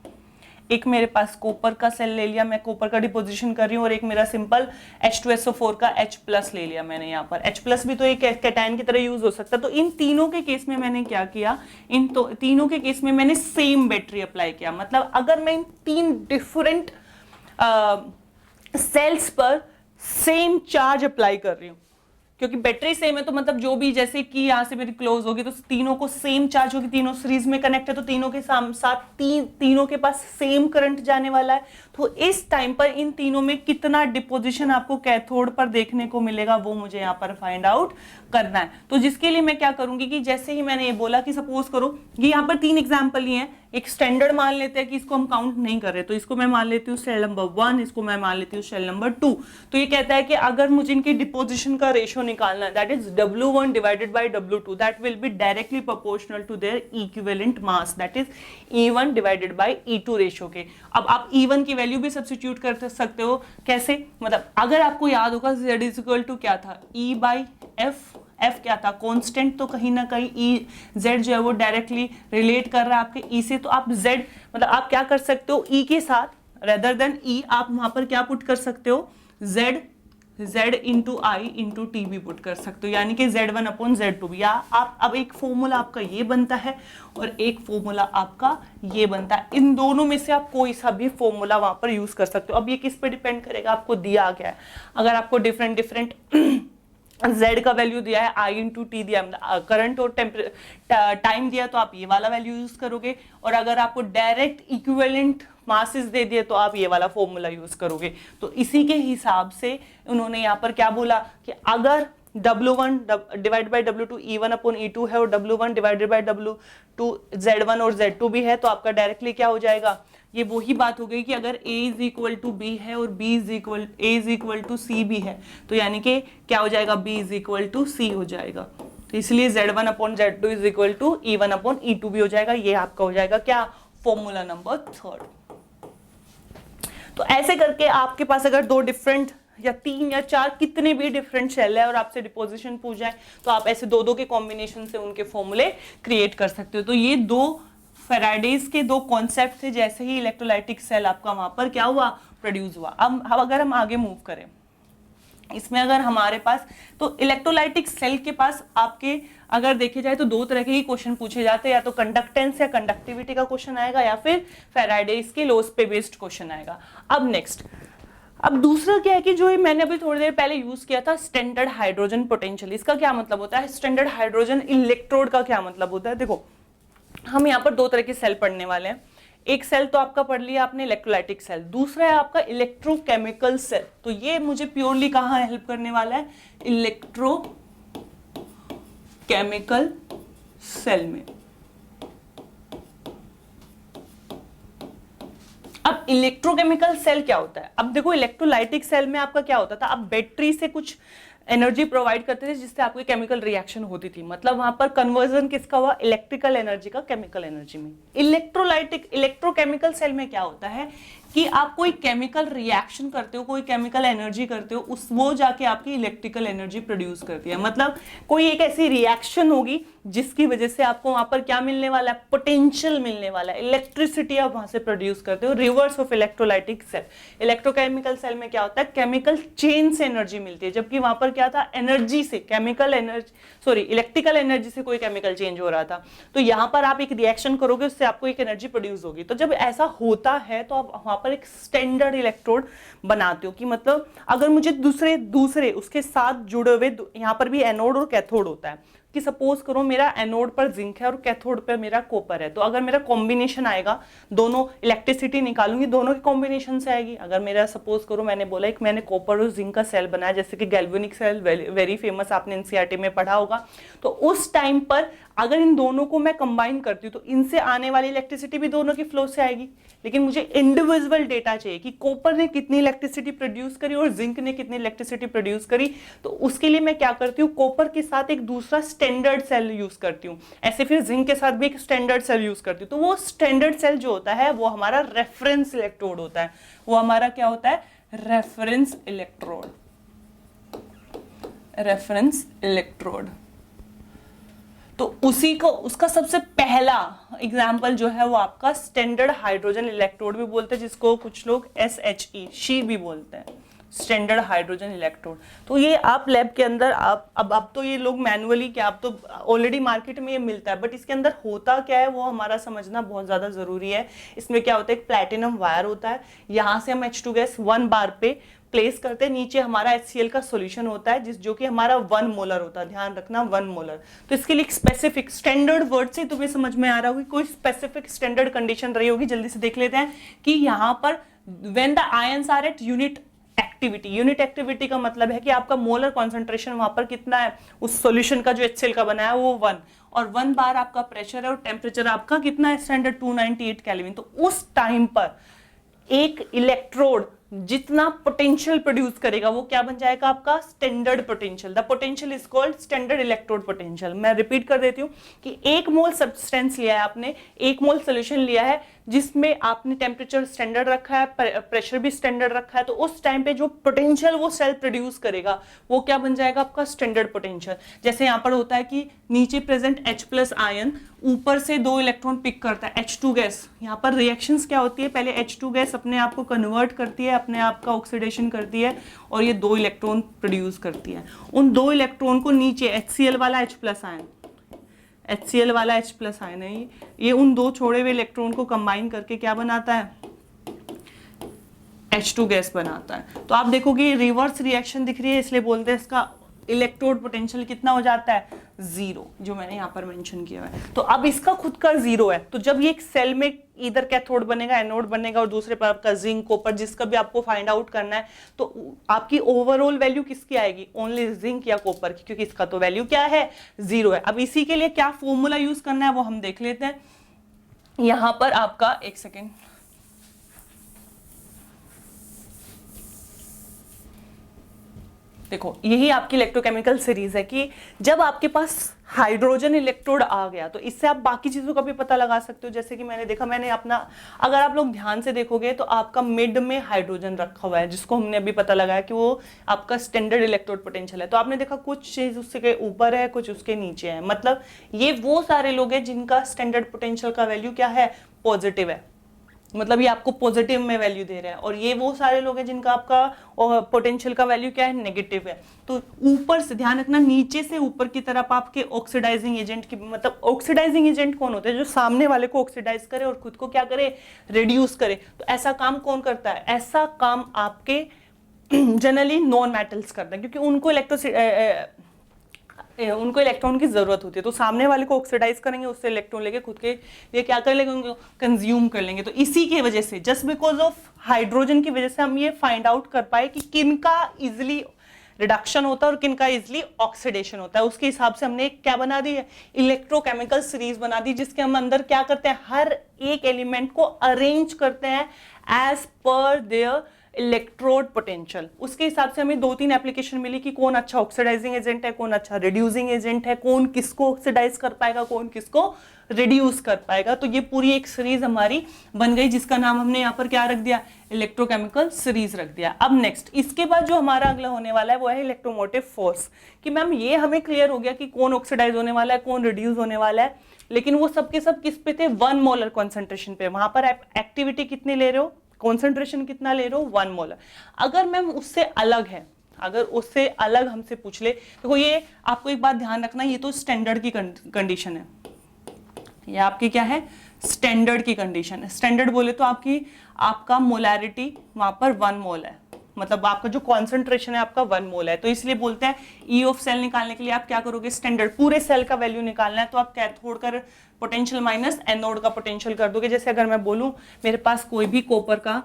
एक मेरे पास कॉपर का सेल ले लिया, मैं कॉपर का डिपोजिशन कर रही हूँ, और एक मेरा सिंपल H2SO4 का H+ ले लिया मैंने. यहाँ पर H+ भी तो एक कैटायन की तरह यूज हो सकता है. तो इन तीनों के केस में मैंने क्या किया, इन तीनों के केस में मैंने सेम बैटरी अप्लाई किया. मतलब अगर मैं इन तीन डिफरेंट सेल्स पर सेम चार्ज अप्लाई कर रही हूँ, क्योंकि बैटरी सेम है तो मतलब जो भी, जैसे कि यहाँ से मेरी क्लोज होगी तो तीनों को सेम चार्ज होगी, तीनों सीरीज में कनेक्ट है तो तीनों के साथ तीनों के पास सेम करंट जाने वाला है. तो इस टाइम पर इन तीनों में कितना डिपोजिशन आपको कैथोड पर देखने को मिलेगा वो मुझे यहाँ पर फाइंड आउट करना है. तो जिसके लिए मैं क्या करूंगी कि जैसे ही मैंने ये बोला कि सपोज करो कि यहाँ पर तीन एग्जाम्पल लिए हैं, एक स्टैंडर्ड मान लेते हैं कि इसको हम काउंट नहीं कर रहे, तो इसको मैं मान लेती हूँ सेल नंबर 1, इसको मैं मान लेती हूँ सेल नंबर 2. तो ये कहता है कि अगर मुझे इनकी डिपोजिशन का रेशियो निकालना है, that is W1 divided by W2, that will be directly proportional to their equivalent mass, that is E1 divided by E2 ratio के. अब आप E1 की वैल्यू भी सब्स्टिट्यूट कर सकते हो. कैसे, मतलब अगर आपको याद होगा Z इज इक्वल टू क्या था, E बाई एफ. एफ क्या था, कांस्टेंट, तो कहीं ना कहीं ई जेड जो है वो डायरेक्टली रिलेट कर रहा है आपके ई से. तो आप जेड मतलब आप क्या कर सकते हो, ई के साथ रेदर देन ई आप वहां पर क्या पुट कर सकते हो, Z into I into T भी पुट कर सकते हो, यानी कि Z1 अपॉन Z2 भी. या आप अब एक फॉर्मूला आपका ये बनता है और एक फॉर्मूला आपका ये बनता है. इन दोनों में से आप कोई सा भी फॉर्मूला वहां पर यूज कर सकते हो. अब ये किस पे डिपेंड करेगा, आपको दिया गया है. अगर आपको डिफरेंट Z का वैल्यू दिया है, I इंटू टी दिया है, करंट और टाइम दिया, तो आप ये वाला वैल्यू यूज करोगे. और अगर आपको डायरेक्ट इक्विवेलेंट मासेस दे दिए तो आप ये वाला फॉर्मूला यूज करोगे. तो इसी के हिसाब से उन्होंने यहाँ पर क्या बोला कि अगर W1 divide by W2 E1 upon E2 है और W1 divided by W2 Z1 और Z2 भी है, तो आपका डायरेक्टली क्या हो जाएगा, ये वही बात हो गई कि अगर A is equal to B है और A is equal to C भी है, तो यानी कि क्या हो जाएगा, B is equal to C हो जाएगा. तो इसलिए Z1 upon Z2 is equal to E1 upon E2 भी हो जाएगा. ये आपका हो जाएगा क्या, फॉर्मूला नंबर 3. तो ऐसे करके आपके पास अगर दो डिफरेंट या तीन या चार कितने भी डिफरेंट सेल है और आपसे डिपोजिशन पूछ जाए, तो आप ऐसे दो के कॉम्बिनेशन से उनके फॉर्मूले क्रिएट कर सकते हो. तो ये दो फैराडेज के दो कॉन्सेप्ट थे. जैसे ही इलेक्ट्रोलाइटिक सेल आपका वहां पर क्या हुआ, प्रोड्यूस हुआ. अब अगर हम आगे मूव करें इसमें, अगर हमारे पास तो इलेक्ट्रोलाइटिक सेल के पास आपके अगर देखे जाए तो दो तरह के ही क्वेश्चन पूछे जाते हैं, या तो कंडक्टेंस या कंडक्टिविटी का क्वेश्चन आएगा, या फिर फैराडेज के लॉज पे बेस्ड क्वेश्चन आएगा. अब नेक्स्ट, अब दूसरा क्या है कि जो मैंने अभी थोड़ी देर पहले यूज किया था, स्टैंडर्ड हाइड्रोजन पोटेंशियल. इसका क्या मतलब होता है, स्टैंडर्ड हाइड्रोजन इलेक्ट्रोड का क्या मतलब होता है. देखो हम यहाँ पर दो तरह के सेल पढ़ने वाले हैं. एक सेल तो आपका पढ़ लिया आपने इलेक्ट्रोलाइटिक सेल, दूसरा है आपका इलेक्ट्रोकेमिकल सेल. तो ये मुझे प्योरली कहाँ हेल्प करने वाला है, इलेक्ट्रोकेमिकल सेल में. अब इलेक्ट्रोकेमिकल सेल क्या होता है, अब देखो इलेक्ट्रोलाइटिक सेल में आपका क्या होता था, अब बैटरी से कुछ एनर्जी प्रोवाइड करते थे जिससे आपको केमिकल रिएक्शन होती थी. मतलब वहां पर कन्वर्जन किसका हुआ, इलेक्ट्रिकल एनर्जी का केमिकल एनर्जी में. इलेक्ट्रोकेमिकल सेल में क्या होता है कि आप कोई केमिकल रिएक्शन करते हो, कोई केमिकल एनर्जी करते हो, उस वो जाके आपकी इलेक्ट्रिकल एनर्जी प्रोड्यूस करती है। मतलब कोई एक ऐसी रिएक्शन होगी जिसकी वजह से आपको वहां पर क्या मिलने वाला है, पोटेंशियल मिलने वाला है, इलेक्ट्रिसिटी आप वहां से प्रोड्यूस करते हो। Reverse of electrolytic cell, electrochemical cell में क्या होता है, केमिकल चेन से एनर्जी मिलती है, जबकि वहां पर क्या था, एनर्जी से, chemical energy, sorry electrical energy से कोई केमिकल चेंज हो रहा था। तो यहां पर आप एक रिएक्शन करोगे, उससे आपको एक एनर्जी प्रोड्यूस होगी। तो जब ऐसा होता है तो आप वहां पर एक स्टैंडर्ड इलेक्ट्रोड बनाते हो, कि मतलब अगर मुझे दूसरे उसके साथ जुड़े हुए, यहाँ पर भी एनोड और कैथोड होता है, कि सपोज करो मेरा एनोड पर जिंक है और कैथोड पर मेरा कॉपर है, तो अगर मेरा कॉम्बिनेशन आएगा, दोनों इलेक्ट्रिसिटी निकालूंगी, दोनों के कॉम्बिनेशन से आएगी। अगर मेरा सपोज करो मैंने बोला एक मैंने कॉपर और जिंक का सेल बनाया, जैसे कि गैल्वेनिक सेल वेरी फेमस, आपने एनसीईआरटी में पढ़ा होगा, तो उस टाइम पर अगर इन दोनों को मैं कंबाइन करती हूँ तो इनसे आने वाली इलेक्ट्रिसिटी भी दोनों की फ्लो से आएगी। लेकिन मुझे इंडिविजुअल डेटा चाहिए कि कॉपर ने कितनी इलेक्ट्रिसिटी प्रोड्यूस करी और जिंक ने कितनी इलेक्ट्रिसिटी प्रोड्यूस करी। तो उसके लिए मैं क्या करती हूँ, कॉपर के साथ एक दूसरा स्टैंडर्ड सेल यूज करती हूँ, ऐसे फिर जिंक के साथ भी एक स्टैंडर्ड सेल यूज करती हूँ। तो वो स्टैंडर्ड सेल जो होता है वो हमारा रेफरेंस इलेक्ट्रोड होता है। वो हमारा क्या होता है, रेफरेंस इलेक्ट्रोड, रेफरेंस इलेक्ट्रोड। तो उसी को, उसका सबसे पहला एग्जाम्पल जो है वो आपका स्टैंडर्ड हाइड्रोजन इलेक्ट्रोड भी बोलते हैं, जिसको कुछ लोग SHE शी भी बोलते हैं, स्टैंडर्ड हाइड्रोजन इलेक्ट्रोड। तो ये आप लैब के अंदर आप अब तो ये लोग मैनुअली, क्या आप तो ऑलरेडी मार्केट में ये मिलता है, बट इसके अंदर होता क्या है वो हमारा समझना बहुत ज्यादा जरूरी है। इसमें क्या होता है, एक प्लैटिनम वायर होता है, यहाँ से हम H2 गैस 1 बार पे प्लेस करते हैं, नीचे हमारा HCl का सॉल्यूशन होता है जो कि हमारा 1 मोलर होता है, ध्यान रखना 1 मोलर। तो इसके लिए स्पेसिफिक स्टैंडर्ड वर्ड से तुम्हें समझ में आ रहा होगी, कोई स्पेसिफिक स्टैंडर्ड कंडीशन रही होगी, जल्दी से देख लेते हैं कि यहाँ पर when the ions are at unit activity, unit activity का मतलब है कि आपका मोलर कॉन्सेंट्रेशन वहां पर कितना है, उस सॉल्यूशन का जो HCl का बना है वो 1, और 1 बार आपका प्रेशर है और टेम्परेचर आपका कितना है, स्टैंडर्ड 298 केल्विन। तो उस टाइम पर एक इलेक्ट्रोड जितना पोटेंशियल प्रोड्यूस करेगा वो क्या बन जाएगा, आपका standard potential. The potential is called standard electrode potential. मैं रिपीट कर देती हूँ कि 1 मोल सब्सटेंस लिया है आपने, 1 मोल सोल्यूशन लिया है जिसमें आपने टेम्परेचर स्टैंडर्ड रखा है, प्रेशर भी स्टैंडर्ड रखा है, तो उस टाइम पे जो पोटेंशियल वो सेल प्रोड्यूस करेगा वो क्या बन जाएगा, आपका स्टैंडर्ड पोटेंशियल। जैसे यहाँ पर होता है कि नीचे प्रेजेंट H+ आयन ऊपर से 2 इलेक्ट्रॉन पिक करता है, H2 गैस। यहाँ पर रिएक्शंस क्या होती है, पहले H2 गैस अपने आप को कन्वर्ट करती है, अपने आप का ऑक्सीडेशन करती है और ये 2 इलेक्ट्रॉन प्रोड्यूस करती है। उन 2 इलेक्ट्रॉन को नीचे HCl वाला H+ आयन, HCl वाला H+ आयन है, ये उन 2 छोड़े हुए इलेक्ट्रॉन को कंबाइन करके क्या बनाता है, H2 गैस बनाता है। तो आप देखोगे रिवर्स रिएक्शन दिख रही है, इसलिए बोलते हैं इसका इलेक्ट्रोड पोटेंशियल कितना हो जाता है, 0, जो मैंने यहाँ पर मेंशन किया है। तो अब इसका खुद का 0 है, तो जब ये एक सेल में इधर कैथोड बनेगा, एनोड बनेगा, और दूसरे पर आपका जिंक, कॉपर, जिसका भी आपको फाइंड आउट करना है, तो आपकी ओवरऑल वैल्यू किसकी आएगी, ओनली जिंक या कॉपर की, क्योंकि इसका तो वैल्यू क्या है, 0 है। अब इसी के लिए क्या फॉर्मूला यूज करना है वो हम देख लेते हैं। यहां पर आपका एक सेकेंड, देखो यही आपकी इलेक्ट्रोकेमिकल सीरीज है कि जब आपके पास हाइड्रोजन इलेक्ट्रोड आ गया तो इससे आप बाकी चीजों का भी पता लगा सकते हो। जैसे कि मैंने देखा, मैंने अपना, अगर आप लोग ध्यान से देखोगे तो आपका मिड में हाइड्रोजन रखा हुआ है, जिसको हमने अभी पता लगाया कि वो आपका स्टैंडर्ड इलेक्ट्रोड पोटेंशियल है। तो आपने देखा कुछ चीज उसके ऊपर है, कुछ उसके नीचे है, मतलब ये वो सारे लोग हैं जिनका स्टैंडर्ड पोटेंशियल का वैल्यू क्या है, पॉजिटिव है, मतलब ये आपको पॉजिटिव में वैल्यू दे रहा है, और ये वो सारे लोग हैं जिनका आपका पोटेंशियल का वैल्यू क्या है, नेगेटिव है। तो ऊपर से ध्यान रखना, नीचे से ऊपर की तरफ आपके ऑक्सीडाइजिंग एजेंट की, मतलब ऑक्सीडाइजिंग एजेंट कौन होते हैं, जो सामने वाले को ऑक्सीडाइज करे और खुद को क्या करे, रिड्यूस करे। तो ऐसा काम कौन करता है, ऐसा काम आपके जनरली नॉन मेटल्स करते हैं, क्योंकि उनको इलेक्ट्रॉन की जरूरत होती है। तो सामने वाले को ऑक्सीडाइज करेंगे, उससे इलेक्ट्रॉन लेके खुद के लिए क्या कर लेंगे, उनको कंज्यूम कर लेंगे। तो इसी की वजह से, जस्ट बिकॉज ऑफ हाइड्रोजन की वजह से हम ये फाइंड आउट कर पाए कि किनका इजिली रिडक्शन होता है और किनका इजिली ऑक्सीडेशन होता है। उसके हिसाब से हमने क्या बना दी है, इलेक्ट्रोकेमिकल सीरीज बना दी, जिसके हम अंदर क्या करते हैं, हर एक एलिमेंट को अरेंज करते हैं as per there electrode potential. उसके हिसाब से हमें 2-3 एप्लीकेशन मिली कि कौन अच्छा ऑक्सीडाइजिंग एजेंट है, कौन अच्छा रिड्यूसिंग एजेंट है, कौन किसको ऑक्सीडाइज कर पाएगा, कौन किसको रिड्यूस कर पाएगा। तो ये पूरी एक सीरीज हमारी बन गई जिसका नाम हमने यहाँ पर क्या रख दिया, इलेक्ट्रोकेमिकल सीरीज रख दिया। अब नेक्स्ट इसके बाद जो हमारा अगला होने वाला है वो है इलेक्ट्रोमोटिव फोर्स, कि मैम ये हमें क्लियर हो गया कि कौन ऑक्सीडाइज होने वाला है, कौन रिड्यूस होने वाला है, लेकिन वो सब के सब किस पे थे, 1 मोलर कॉन्सेंट्रेशन पे। वहां पर एक्टिविटी कितनी ले रहे हो, कॉन्सेंट्रेशन कितना ले रहे हो, 1 मोलर। अगर मैम उससे अलग है, अगर उससे अलग हमसे पूछ ले, देखो ये आपको एक बात ध्यान रखना, ये तो स्टैंडर्ड की कंडीशन है, ये आपकी क्या है, स्टैंडर्ड की कंडीशन है। स्टैंडर्ड बोले तो आपका मोलैरिटी वहां पर 1 मोल है, मतलब आपका जो कॉन्सेंट्रेशन है आपका 1 मोल है। तो इसलिए बोलते हैं ई ऑफ सेल निकालने के लिए आप क्या करोगे, स्टैंडर्ड पूरे सेल का वैल्यू निकालना है तो आप कैथोड का पोटेंशियल माइनस एनोड का पोटेंशियल कर दोगे। जैसे अगर मैं बोलूं मेरे पास कोई भी कॉपर का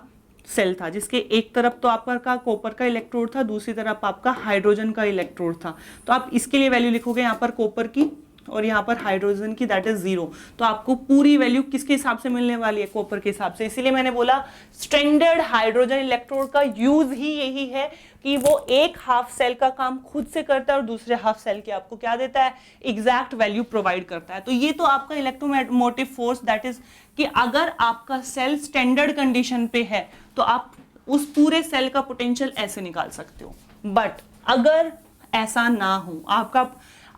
सेल था जिसके एक तरफ तो आपका कॉपर का इलेक्ट्रोड था, दूसरी तरफ आपका हाइड्रोजन का इलेक्ट्रोड था, तो आप इसके लिए वैल्यू लिखोगे यहाँ पर कॉपर की और यहाँ पर हाइड्रोजन की, दैट इज 0। तो आपको पूरी वैल्यू किसके हिसाब से मिलने वाली है, कॉपर के हिसाब से। इसीलिए मैंने बोला स्टैंडर्ड हाइड्रोजन इलेक्ट्रोड का यूज ही यही है कि वो एक हाफ सेल का काम खुद से करता है और दूसरे हाफ सेल के आपको क्या देता है, एग्जैक्ट वैल्यू प्रोवाइड करता है। तो ये तो आपका इलेक्ट्रोमोटिव फोर्स, दैट इज कि अगर आपका सेल स्टैंडर्ड कंडीशन पे है तो आप उस पूरे सेल का पोटेंशियल ऐसे निकाल सकते हो। बट अगर ऐसा ना हो,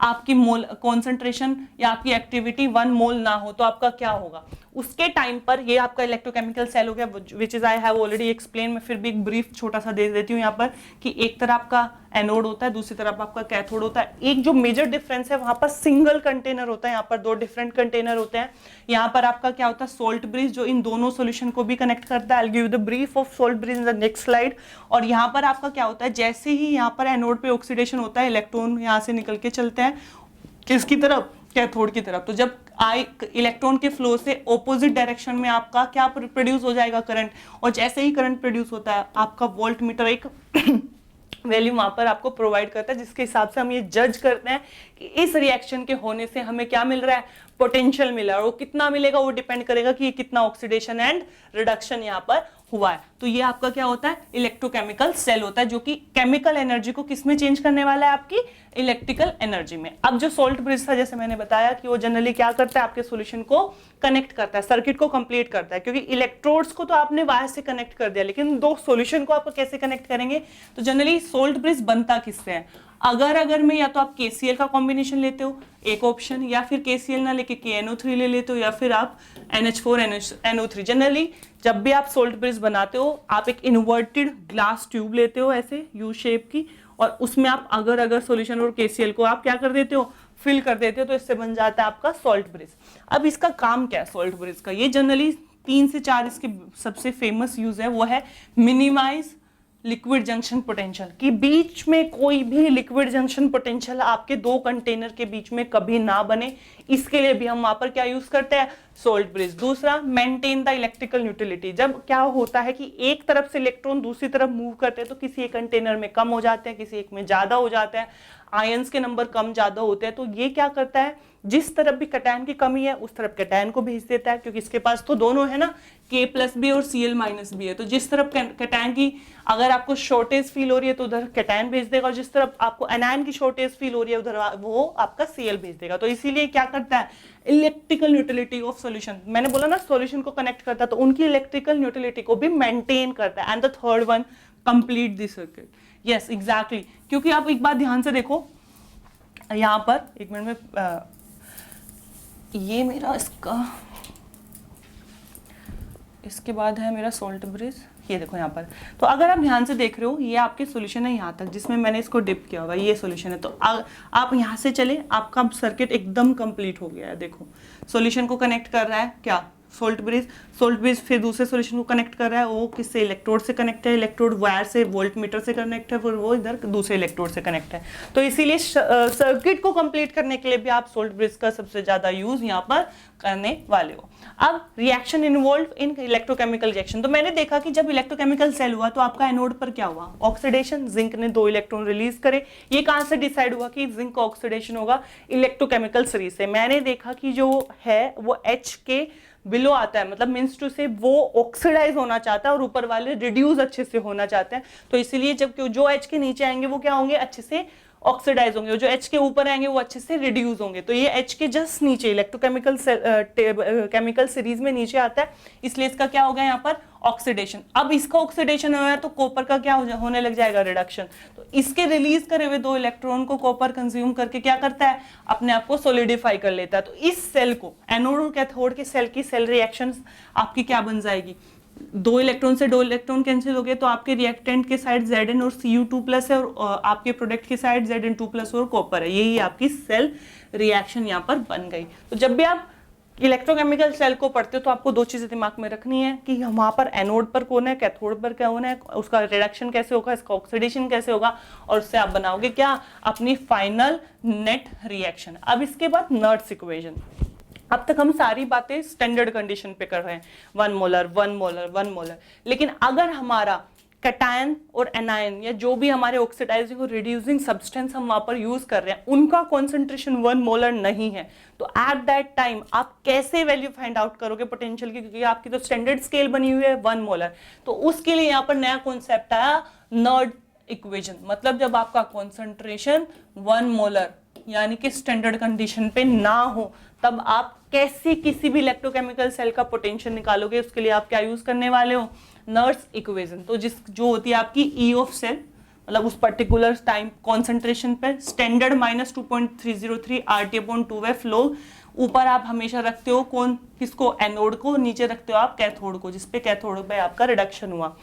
आपकी मोल कॉन्सेंट्रेशन या आपकी एक्टिविटी 1 मोल ना हो, तो आपका क्या होगा उसके टाइम पर, ये आपका इलेक्ट्रोकेमिकल सेल हो गया which is I have already explain. मैं फिर भी एक ब्रीफ छोटा सा दे देती हूँ यहाँ पर कि एक तरफ आपका एनोड होता है, दूसरी तरफ आपका कैथोड होता है। एक जो मेजर डिफरेंस है वहां पर सिंगल कंटेनर होता है, यहाँ पर 2 डिफरेंट कंटेनर होते हैं। यहाँ पर आपका क्या होता है, सोल्ट ब्रिज जो इन दोनों सोल्यूशन को भी कनेक्ट करता है। I will give the brief of salt bridge in the next slide. और यहाँ पर आपका क्या होता है, जैसे ही यहाँ पर एनोड पे ऑक्सीडेशन होता है, इलेक्ट्रॉन यहाँ से निकल के चलते हैं किसकी तरफ, कैथोड की तरफ। तो जब इलेक्ट्रॉन के फ्लो से ऑपोजिट डायरेक्शन में आपका क्या प्रोड्यूस हो जाएगा, करंट। और जैसे ही करंट प्रोड्यूस होता है आपका वोल्ट मीटर एक वैल्यू वहां पर आपको प्रोवाइड करता है, जिसके हिसाब से हम ये जज करते हैं कि इस रिएक्शन के होने से हमें क्या मिल रहा है, पोटेंशियल मिला है। और वो कितना मिलेगा वो डिपेंड करेगा कि कितना ऑक्सीडेशन एंड रिडक्शन यहाँ पर हुआ है। तो ये आपका क्या होता है, इलेक्ट्रोकेमिकल सेल होता है, जो कि केमिकल एनर्जी को किस में चेंज करने वाला है, आपकी इलेक्ट्रिकल एनर्जी में। अब जो सोल्ट ब्रिज था, जैसे मैंने बताया कि वो जनरली क्या करता है, आपके सॉल्यूशन को कनेक्ट करता है, सर्किट को कंप्लीट करता है। क्योंकि इलेक्ट्रोड्स को तो आपने वायर से कनेक्ट कर दिया, लेकिन 2 सॉल्यूशन को आप कैसे कनेक्ट करेंगे। तो जनरली सोल्ट ब्रिज बनता किससे है, अगर मैं या तो आप KCl का कॉम्बिनेशन लेते हो एक ऑप्शन, या फिर KCl ना लेके KNO3 ले लेते हो, या फिर आप NH4NO3। जनरली जब भी आप सोल्ट ब्रिज बनाते हो आप एक इन्वर्टेड ग्लास ट्यूब लेते हो ऐसे यू शेप की, और उसमें आप अगर सॉल्यूशन और KCl को आप क्या कर देते हो, फिल कर देते हो, तो इससे बन जाता है आपका सोल्ट ब्रिज। अब इसका काम क्या है सोल्ट ब्रिज का, ये जनरली 3 से 4 इसके सबसे फेमस यूज है, वो है मिनिमाइज लिक्विड जंक्शन पोटेंशियल, कि बीच में कोई भी लिक्विड जंक्शन पोटेंशियल आपके 2 कंटेनर के बीच में कभी ना बने। इसके लिए भी हम वहां पर क्या यूज करते हैं, सोल्ट ब्रिज। दूसरा, मेंटेन द इलेक्ट्रिकल न्यूट्रलिटी, जब क्या होता है कि एक तरफ से इलेक्ट्रॉन दूसरी तरफ मूव करते हैं तो किसी एक कंटेनर में कम हो जाते हैं, किसी एक में ज्यादा हो जाते हैं, आयंस के नंबर कम ज्यादा होते हैं। तो ये क्या करता है, जिस तरफ भी कैटायन की कमी है उस तरफ कैटायन को भेज देता है, क्योंकि इसके पास तो दोनों है ना, K+ भी और Cl- भी है। तो जिस तरफ कैटायन की अगर आपको शॉर्टेज फील हो रही है तो उधर कैटायन भेज देगा, और जिस तरफ आपको एनायन की शॉर्टेज फील हो रही है उधर वो आपका Cl भेज देगा। तो इसीलिए क्या करता है, इलेक्ट्रिकल न्यूट्रलिटी ऑफ सॉल्यूशन, मैंने बोला ना सॉल्यूशन को कनेक्ट करता है, तो उनकी इलेक्ट्रिकल न्यूट्रलिटी को भी मेंटेन करता है। And the third one, complete the circuit. Yes exactly, क्योंकि आप एक बात ध्यान से देखो यहाँ पर, एक मिनट में ये मेरा इसके बाद है मेरा सोल्ट ब्रिज, ये देखो यहाँ पर। तो अगर आप ध्यान से देख रहे हो, ये आपके सॉल्यूशन है यहाँ तक जिसमें मैंने इसको डिप किया हुआ, ये सॉल्यूशन है। तो आप यहाँ से चले, आपका सर्किट एकदम कंप्लीट हो गया है। देखो सॉल्यूशन को कनेक्ट कर रहा है क्या, सोल्ट ब्रिज फिर दूसरे सॉल्यूशन को कनेक्ट कर रहा है, वो किससे, इलेक्ट्रोड से कनेक्ट है, इलेक्ट्रोड वायर से वोल्ट मीटर से कनेक्ट है, फिर वो इधर दूसरे इलेक्ट्रोड से कनेक्ट है। तो इसीलिए सर्किट को कंप्लीट करने के लिए भी आप सोल्ट ब्रिज का सबसे ज्यादा यूज यहाँ पर करने वाले हो। अब reaction involve in electrochemical reaction, तो मैंने देखा कि जब इलेक्ट्रोकेमिकल सेल हुआ तो आपका एनोड पर क्या हुआ, ऑक्सीडेशन, जिंक ने 2 इलेक्ट्रॉन रिलीज करे। ये कहां से डिसाइड हुआ कि जिंक का ऑक्सीडेशन होगा, इलेक्ट्रोकेमिकल सीरीज से। मैंने देखा कि जो है वो H के बिलो आता है, मतलब मीन्स टू से वो ऑक्सीडाइज होना चाहता है और ऊपर वाले रिड्यूस अच्छे से होना चाहते हैं। तो इसीलिए जब जो H के नीचे आएंगे वो क्या होंगे, अच्छे से ऑक्सीडाइज होंगे, जो H के ऊपर आएंगे वो अच्छे से रिड्यूस होंगे। तो ये H के जस्ट नीचे इलेक्ट्रोकेमिकल केमिकल सीरीज में नीचे आता है, इसलिए इसका क्या होगा यहाँ पर ऑक्सीडेशन। अब इसका ऑक्सीडेशन हो गया तो कॉपर का क्या होने लग जाएगा, रिडक्शन। तो इसके रिलीज करे हुए 2 इलेक्ट्रॉन को कॉपर कंज्यूम करके क्या करता है, अपने आप को सोलिडिफाई कर लेता है। तो इस सेल को, एनोड और कैथोड के सेल की सेल रिएक्शन आपकी क्या बन जाएगी, 2 इलेक्ट्रॉन से 2 इलेक्ट्रॉन कैंसिल हो गए, तो आपके रिएक्टेंट के साइड Zn और Cu2+ है और आपके प्रोडक्ट की साइड Zn2+ और कॉपर है। यही आपकी सेल रिएक्शन यहाँ पर बन गई। तो जब भी आप इलेक्ट्रोकेमिकल सेल को पढ़ते हो तो आपको 2 चीजें दिमाग में रखनी है कि वहां पर एनोड पर कौन है, कैथोड पर कौन है, उसका रिडक्शन कैसे होगा, इसका ऑक्सीडेशन कैसे होगा, और उससे आप बनाओगे क्या, अपनी फाइनल नेट रिएक्शन। अब इसके बाद नर्ट्स इक्वेशन। अब तक हम सारी बातें स्टैंडर्ड कंडीशन पे कर रहे हैं, 1 मोलर 1 मोलर 1 मोलर। लेकिन अगर हमारा कैटायन और एनायन या जो भी हमारे ऑक्सीडाइजिंग और रिड्यूसिंग सब्सटेंस हम वहां पर यूज कर रहे हैं, उनका कॉन्सेंट्रेशन 1 मोलर नहीं है, तो एट दैट टाइम आप कैसे वैल्यू फाइंड आउट करोगे पोटेंशियल की, क्योंकि आपकी तो स्टैंडर्ड स्केल बनी हुई है 1 मोलर। तो उसके लिए यहाँ पर नया कॉन्सेप्ट आया, नर्ड इक्वेशन। मतलब जब आपका कॉन्सेंट्रेशन 1 मोलर यानी कि स्टैंडर्ड कंडीशन पे ना हो, तब आप कैसे किसी भी इलेक्ट्रोकेमिकल सेल का पोटेंशियल निकालोगे, उसके लिए आप क्या यूज करने वाले हो, नर्ड्स इक्वेशन। तो जो होती है आपकी ई ऑफ सेल, मतलब उस पर्टिकुलर टाइम कॉन्सेंट्रेशन पे स्टैंडर्ड -2.303 RT/2F लोग, ऊपर आप हमेशा रखते हो कौन, किसको, एनोड को, नीचे रखते हो आप कैथोड को, जिसपे कैथोड पे आपका रिडक्शन हुआ।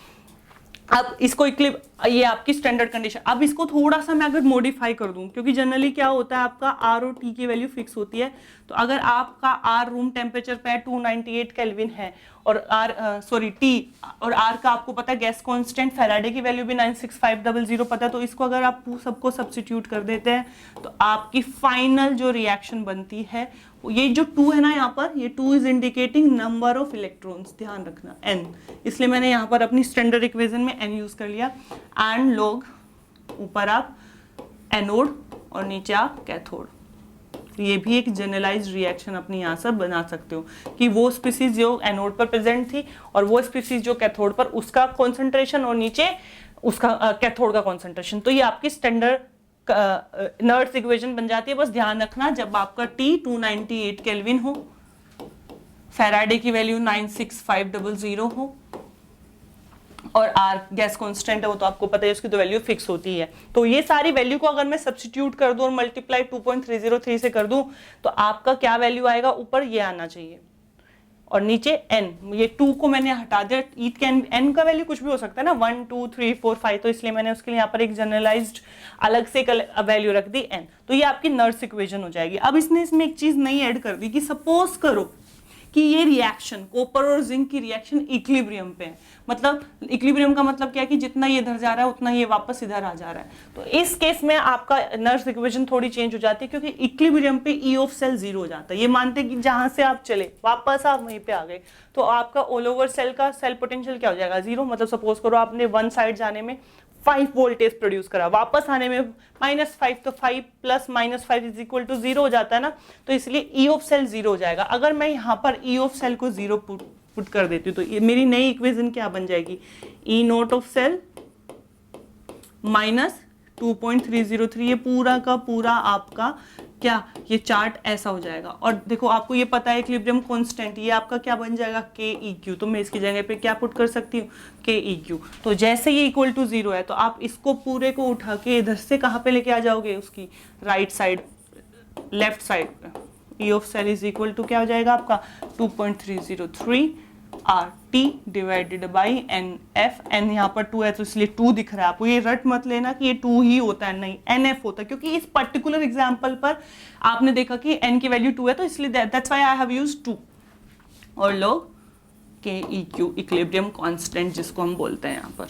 अब इसको ये आपकी स्टैंडर्ड कंडीशन। अब इसको थोड़ा सा मैं अगर मॉडिफाई कर दूं, क्योंकि जनरली क्या होता है आपका आर और टी की वैल्यू फिक्स होती है, तो अगर आपका आर रूम टेम्परेचर पे 298 केल्विन है और टी और आर का आपको पता है गैस कांस्टेंट, फैराडे की वैल्यू भी 96500 पता है, तो इसको अगर आप सबको सब्स्टिट्यूट कर देते हैं तो आपकी फाइनल जो रिएक्शन बनती है, ये जो 2 है ना यहाँ पर, ये 2 is indicating number of electrons, ध्यान रखना n, इसलिए मैंने यहाँ पर अपनी स्टैंडर्ड इक्वेशन में n यूज कर लिया। एंड लोग, ऊपर आप एनोड और नीचे आप कैथोड। ये भी एक जनरलाइज्ड रिएक्शन अपनी यहाँ से बना सकते हो कि वो स्पीसीज जो एनोड पर प्रेजेंट थी और वो स्पीसीज जो कैथोड पर, उसका कॉन्सेंट्रेशन और नीचे उसका कैथोड का कॉन्सेंट्रेशन। तो ये आपकी स्टैंडर्ड नर्ड्स इक्वेशन बन जाती है। बस ध्यान रखना जब आपका T 298 केल्विन हो, फैराडे की वैल्यू 96500 हो और R गैस कांस्टेंट है, वो तो आपको पता है, उसकी तो वैल्यू फिक्स होती है। तो ये सारी वैल्यू को अगर मैं सब्स्टिट्यूट कर दूं और मल्टीप्लाई 2.303 से कर दूं तो आपका क्या वैल्यू आएगा, ऊपर ये आना चाहिए और नीचे n। ये 2 को मैंने हटा दिया, ईथ कैन n का वैल्यू कुछ भी हो सकता है ना, 1 2 3 4 5, तो इसलिए मैंने उसके लिए यहाँ पर एक जनरलाइज्ड अलग से वैल्यू रख दी n। तो ये आपकी नर्ड्स इक्वेशन हो जाएगी। अब इसने इसमें एक चीज नई ऐड कर दी कि सपोज करो कि ये रिएक्शन कॉपर और जिंक की रिएक्शन इक्विलिब्रियम पे है। मतलब इक्विलिब्रियम का मतलब क्या है कि जितना ये इधर जा रहा है उतना ये वापस इधर आ जा रहा है। तो इस केस में आपका नर्ड्स इक्वेशन थोड़ी चेंज हो जाती है, क्योंकि इक्विलिब्रियम पे ई ऑफ सेल 0 हो जाता है। ये मानते हैं कि जहां से आप चले वापस आप वहीं पे आ गए, तो आपका ऑल ओवर सेल का सेल पोटेंशियल क्या हो जाएगा, 0। मतलब सपोज करो आपने 1 साइड जाने में 5 वोल्टेज प्रोड्यूस करा, वापस आने में -5, तो 5 + -5 = 0 हो जाता है ना, तो इसलिए ई ऑफ सेल 0 हो जाएगा। अगर मैं यहाँ पर ई ऑफ सेल को 0 पुट कर देती हूँ तो ये मेरी नई इक्वेशन क्या बन जाएगी, ई नॉट ऑफ सेल -2.303। ये पूरा का पूरा आपका क्या, ये चार्ट ऐसा हो जाएगा। और देखो आपको ये पता है इक्विलिब्रियम कांस्टेंट, ये आपका क्या बन जाएगा, KEQ। तो मैं इसकी जगह पे क्या पुट कर सकती हूँ, KEQ। तो जैसे ये = 0 है तो आप इसको पूरे को उठा के इधर से कहाँ पे लेके आ जाओगे, उसकी राइट साइड, लेफ्ट साइड पे। E of cell is equal to क्या हो जाएगा आपका 2.303 RT divided by NF। n यहाँ पर 2 है तो इसलिए 2 दिख रहा है आपको, ये रट मत लेना कि ये 2 ही होता है, नहीं NF होता है, क्योंकि इस पर्टिकुलर एग्जांपल पर आपने देखा कि n की वैल्यू 2 है, तो इसलिए that's why I have used 2। और लोग KEQ इक्विलिब्रियम कांस्टेंट जिसको हम बोलते हैं यहाँ पर।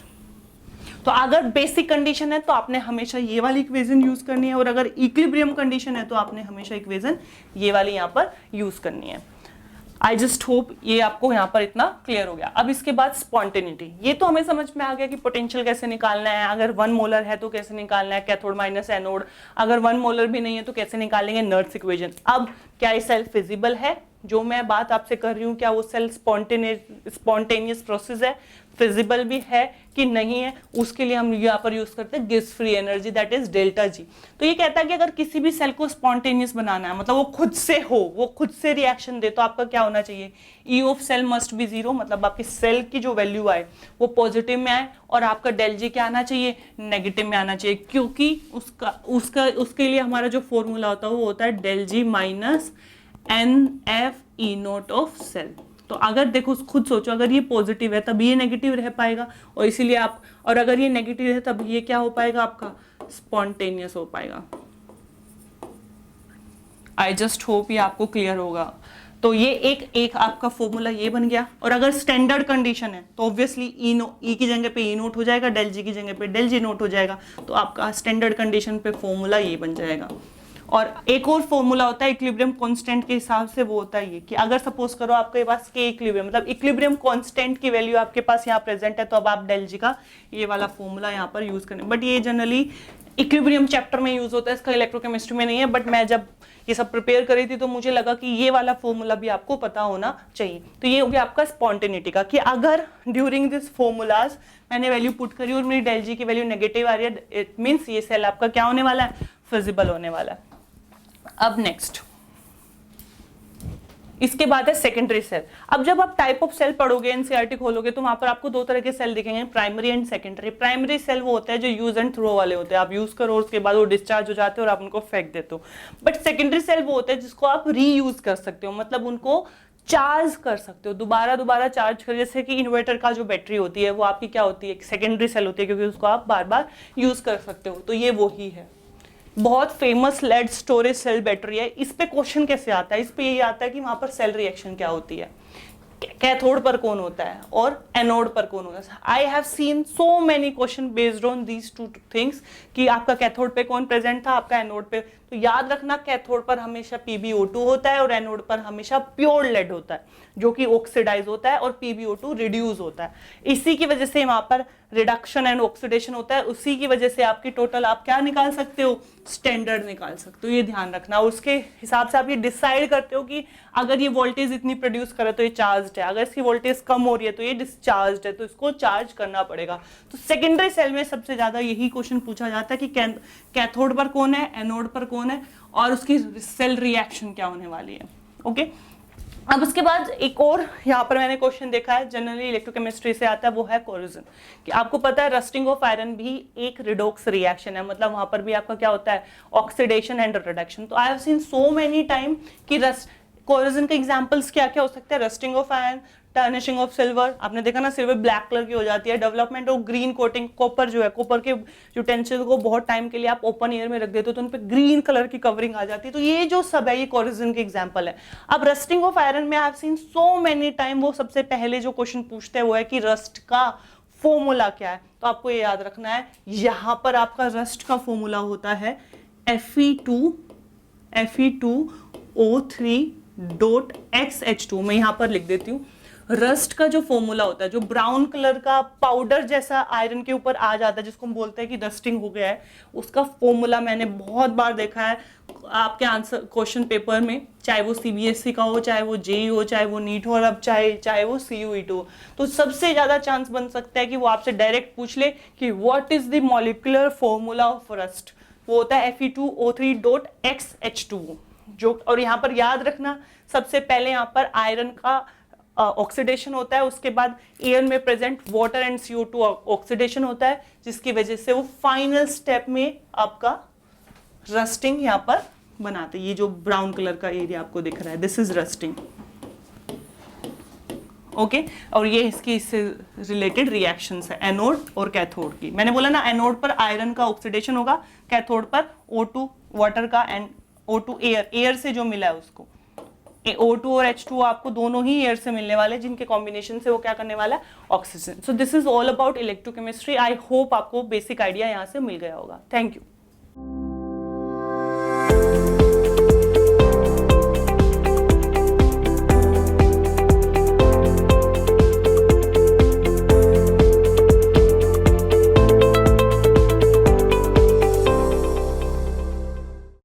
तो अगर बेसिक कंडीशन है तो आपने हमेशा ये वाली इक्वेशन यूज करनी है, और अगर इक्विलिब्रियम कंडीशन है तो आपने हमेशा इक्वेशन ये वाली यहाँ पर यूज करनी है। आई जस्ट होप ये आपको यहाँ पर इतना क्लियर हो गया। अब इसके बाद स्पॉन्टेनिटी, ये तो हमें समझ में आ गया कि पोटेंशियल कैसे निकालना है, अगर 1 मोलर है तो कैसे निकालना है, कैथोड माइनस एनोड, अगर 1 मोलर भी नहीं है तो कैसे निकालेंगे नर्ड्स इक्वेशन। अब क्या ये सेल फिजिबल है, जो मैं बात आपसे कर रही हूँ क्या वो सेल स्पॉन्टेनियस प्रोसेस है, फिजिबल भी है कि नहीं है, उसके लिए हम यहाँ पर यूज करते हैं Gibbs free energy, that is delta G. तो ये कहता है कि अगर किसी भी सेल को स्पॉन्टेनियस बनाना है, मतलब वो खुद से हो, वो खुद से रिएक्शन दे, तो आपका क्या होना चाहिए, E of cell must be zero, मतलब आपके सेल की जो वैल्यू आए वो पॉजिटिव में आए, और आपका डेल जी क्या आना चाहिए, नेगेटिव में आना चाहिए, क्योंकि उसके लिए हमारा जो फॉर्मूला होता है वो होता है del G minus N F E naught of cell. तो अगर देखो खुद सोचो, अगर ये पॉजिटिव है तब ये नेगेटिव रह पाएगा, और इसीलिए आप, और अगर ये नेगेटिव है तब ये क्या हो पाएगा, आपका स्पॉन्टेनियस हो पाएगा। आई जस्ट होप ये आपको क्लियर होगा। तो ये एक आपका फॉर्मूला ये बन गया, और अगर स्टैंडर्ड कंडीशन है तो ऑब्वियसली ई की जगह पे ई नोट हो जाएगा, डेल जी की जगह पे डेल जी नोट हो जाएगा, तो आपका स्टैंडर्ड कंडीशन पे फॉर्मूला ये बन जाएगा। और एक और फॉर्मूला होता है इक्विलिब्रियम कांस्टेंट के हिसाब से, वो होता है ये कि अगर सपोज करो आपके पास के इक्विलिब्रियम, मतलब इक्विलिब्रियम कांस्टेंट की वैल्यू आपके पास यहाँ प्रेजेंट है, तो अब आप डेल जी का ये वाला फॉर्मूला यहाँ पर यूज करें। बट ये जनरली इक्विलिब्रियम चैप्टर में यूज होता है, इसका इलेक्ट्रोकेमिस्ट्री में नहीं है। बट मैं जब ये सब प्रिपेयर करी थी तो मुझे लगा कि ये वाला फॉर्मूला भी आपको पता होना चाहिए। तो ये हो गया आपका स्पॉन्टेनिटी का, कि अगर ड्यूरिंग दिस फॉर्मूलाज मैंने वैल्यू पुट करी और मेरी डेल जी की वैल्यू नेगेटिव आ रही है, इट मीन्स ये सेल आपका क्या होने वाला है, फिजिबल होने वाला है। अब नेक्स्ट, इसके बाद है सेकेंडरी सेल। अब जब आप टाइप ऑफ सेल पढ़ोगे, एनसीईआरटी खोलोगे, तो वहां पर आपको दो तरह के सेल दिखेंगे, primary and secondary. Primary cell वो होते हैं जो यूज एंड थ्रो वाले होते हैं, आप यूज करो उसके बाद वो डिस्चार्ज हो जाते हो और आप उनको फेंक देते हो। बट सेकेंडरी सेल वो होते हैं जिसको आप रीयूज कर सकते हो, मतलब उनको चार्ज कर सकते हो, दोबारा चार्ज कर, जैसे कि इन्वर्टर का जो बैटरी होती है वो आपकी क्या होती है, सेकेंडरी सेल होती है, क्योंकि उसको आप बार बार यूज कर सकते हो। तो ये वो ही है, बहुत famous lead storage cell battery है। इस पे क्वेश्चन कैसे आता है, इस पे यही आता है कि वहां पर सेल रिएक्शन क्या होती है, कैथोड पर कौन होता है और एनोड पर कौन होता है। आई have seen so many question based on these two things, कि आपका कैथोड पे कौन प्रेजेंट था, आपका एनोड पे। तो याद रखना, कैथोड पर हमेशा PbO2 होता है और एनोड पर हमेशा प्योर लेड होता है, जो कि ऑक्सीडाइज होता है, और PbO2 रिड्यूस होता है। इसी की वजह से वहां पर रिडक्शन एंड ऑक्सीडेशन होता है, उसी की वजह से आपकी टोटल आप क्या निकाल सकते हो, स्टैंडर्ड निकाल सकते हो। ये ध्यान रखना, उसके हिसाब से आप ये डिसाइड करते हो कि अगर ये वोल्टेज इतनी प्रोड्यूस करे तो ये चार्ज्ड है, अगर इसकी वोल्टेज कम हो रही है तो ये डिस्चार्ज्ड है, तो इसको चार्ज करना पड़ेगा। तो सेकेंडरी सेल में सबसे ज्यादा यही क्वेश्चन पूछा जाता है कि कैथोड पर कौन है, एनोड पर कौन है, और उसकी सेल रिएक्शन क्या होने वाली है। ओके, अब उसके बाद एक और यहाँ पर मैंने क्वेश्चन देखा है, जनरली इलेक्ट्रोकेमिस्ट्री से आता है, वो है कोरोजन। कि आपको पता है रस्टिंग ऑफ आयरन भी एक रिडॉक्स रिएक्शन है, मतलब वहां पर भी आपका क्या होता है, ऑक्सीडेशन एंड रिडक्शन। तो I have seen so many time कि कोरोजन के एग्जांपल्स क्या क्या हो सकते हैं, rusting of iron, tarnishing of silver, आपने देखा ना सिल्वर ब्लैक कलर की हो जाती है, development of green coating, copper जो है, कॉपर के यूटेंसिल को बहुत टाइम के लिए आप ओपन एयर में रख देते हो तो उन पे ग्रीन कलर की कवरिंग आ जाती है। तो ये जो सब है ये कोरोजन के एग्जांपल है। अब रस्टिंग ऑफ आयरन में आई have seen so many time, वो सबसे पहले जो क्वेश्चन पूछते हैं वो है कि रस्ट का फॉर्मूला क्या है। तो आपको ये याद रखना है, यहां पर आपका रस्ट का फॉर्मूला होता है Fe2O3.XH2। मैं यहां पर लिख देती हूँ, रस्ट का जो फॉर्मूला होता है, जो ब्राउन कलर का पाउडर जैसा आयरन के ऊपर आ जाता है, जिसको हम बोलते हैं कि रस्टिंग हो गया है, उसका फॉर्मूला मैंने बहुत बार देखा है आपके आंसर क्वेश्चन पेपर में, चाहे वो CBSE का हो, चाहे वो JEE हो, चाहे वो नीट हो, और अब चाहे वो CUET हो। तो सबसे ज्यादा चांस बन सकता है कि वो आपसे डायरेक्ट पूछ ले कि what is the molecular formula of rust, वो होता है Fe2O3.XH2 जो। और यहाँ पर याद रखना, सबसे पहले यहाँ पर आयरन का ऑक्सीडेशन होता है, उसके बाद एयर में present water and CO2 oxidation होता है, जिसकी वजह से वो फाइनल स्टेप में आपका रस्टिंग यहाँ पर बनाते हैं। ये जो ब्राउन कलर का एरिया आपको दिख रहा है, दिस इज रस्टिंग। ओके, और ये इससे रिलेटेड रिएक्शंस है एनोड और कैथोड की। मैंने बोला ना, एनोड पर आयरन का ऑक्सीडेशन होगा, कैथोड पर O2 वाटर का एंड O2 एयर से जो मिला है उसको। O2 और H2 आपको दोनों ही एयर से मिलने वाले, जिनके कॉम्बिनेशन से वो क्या करने वाला है, oxygen. So this is all about electrochemistry. I hope आपको बेसिक आइडिया यहाँ से मिल गया होगा। Thank you.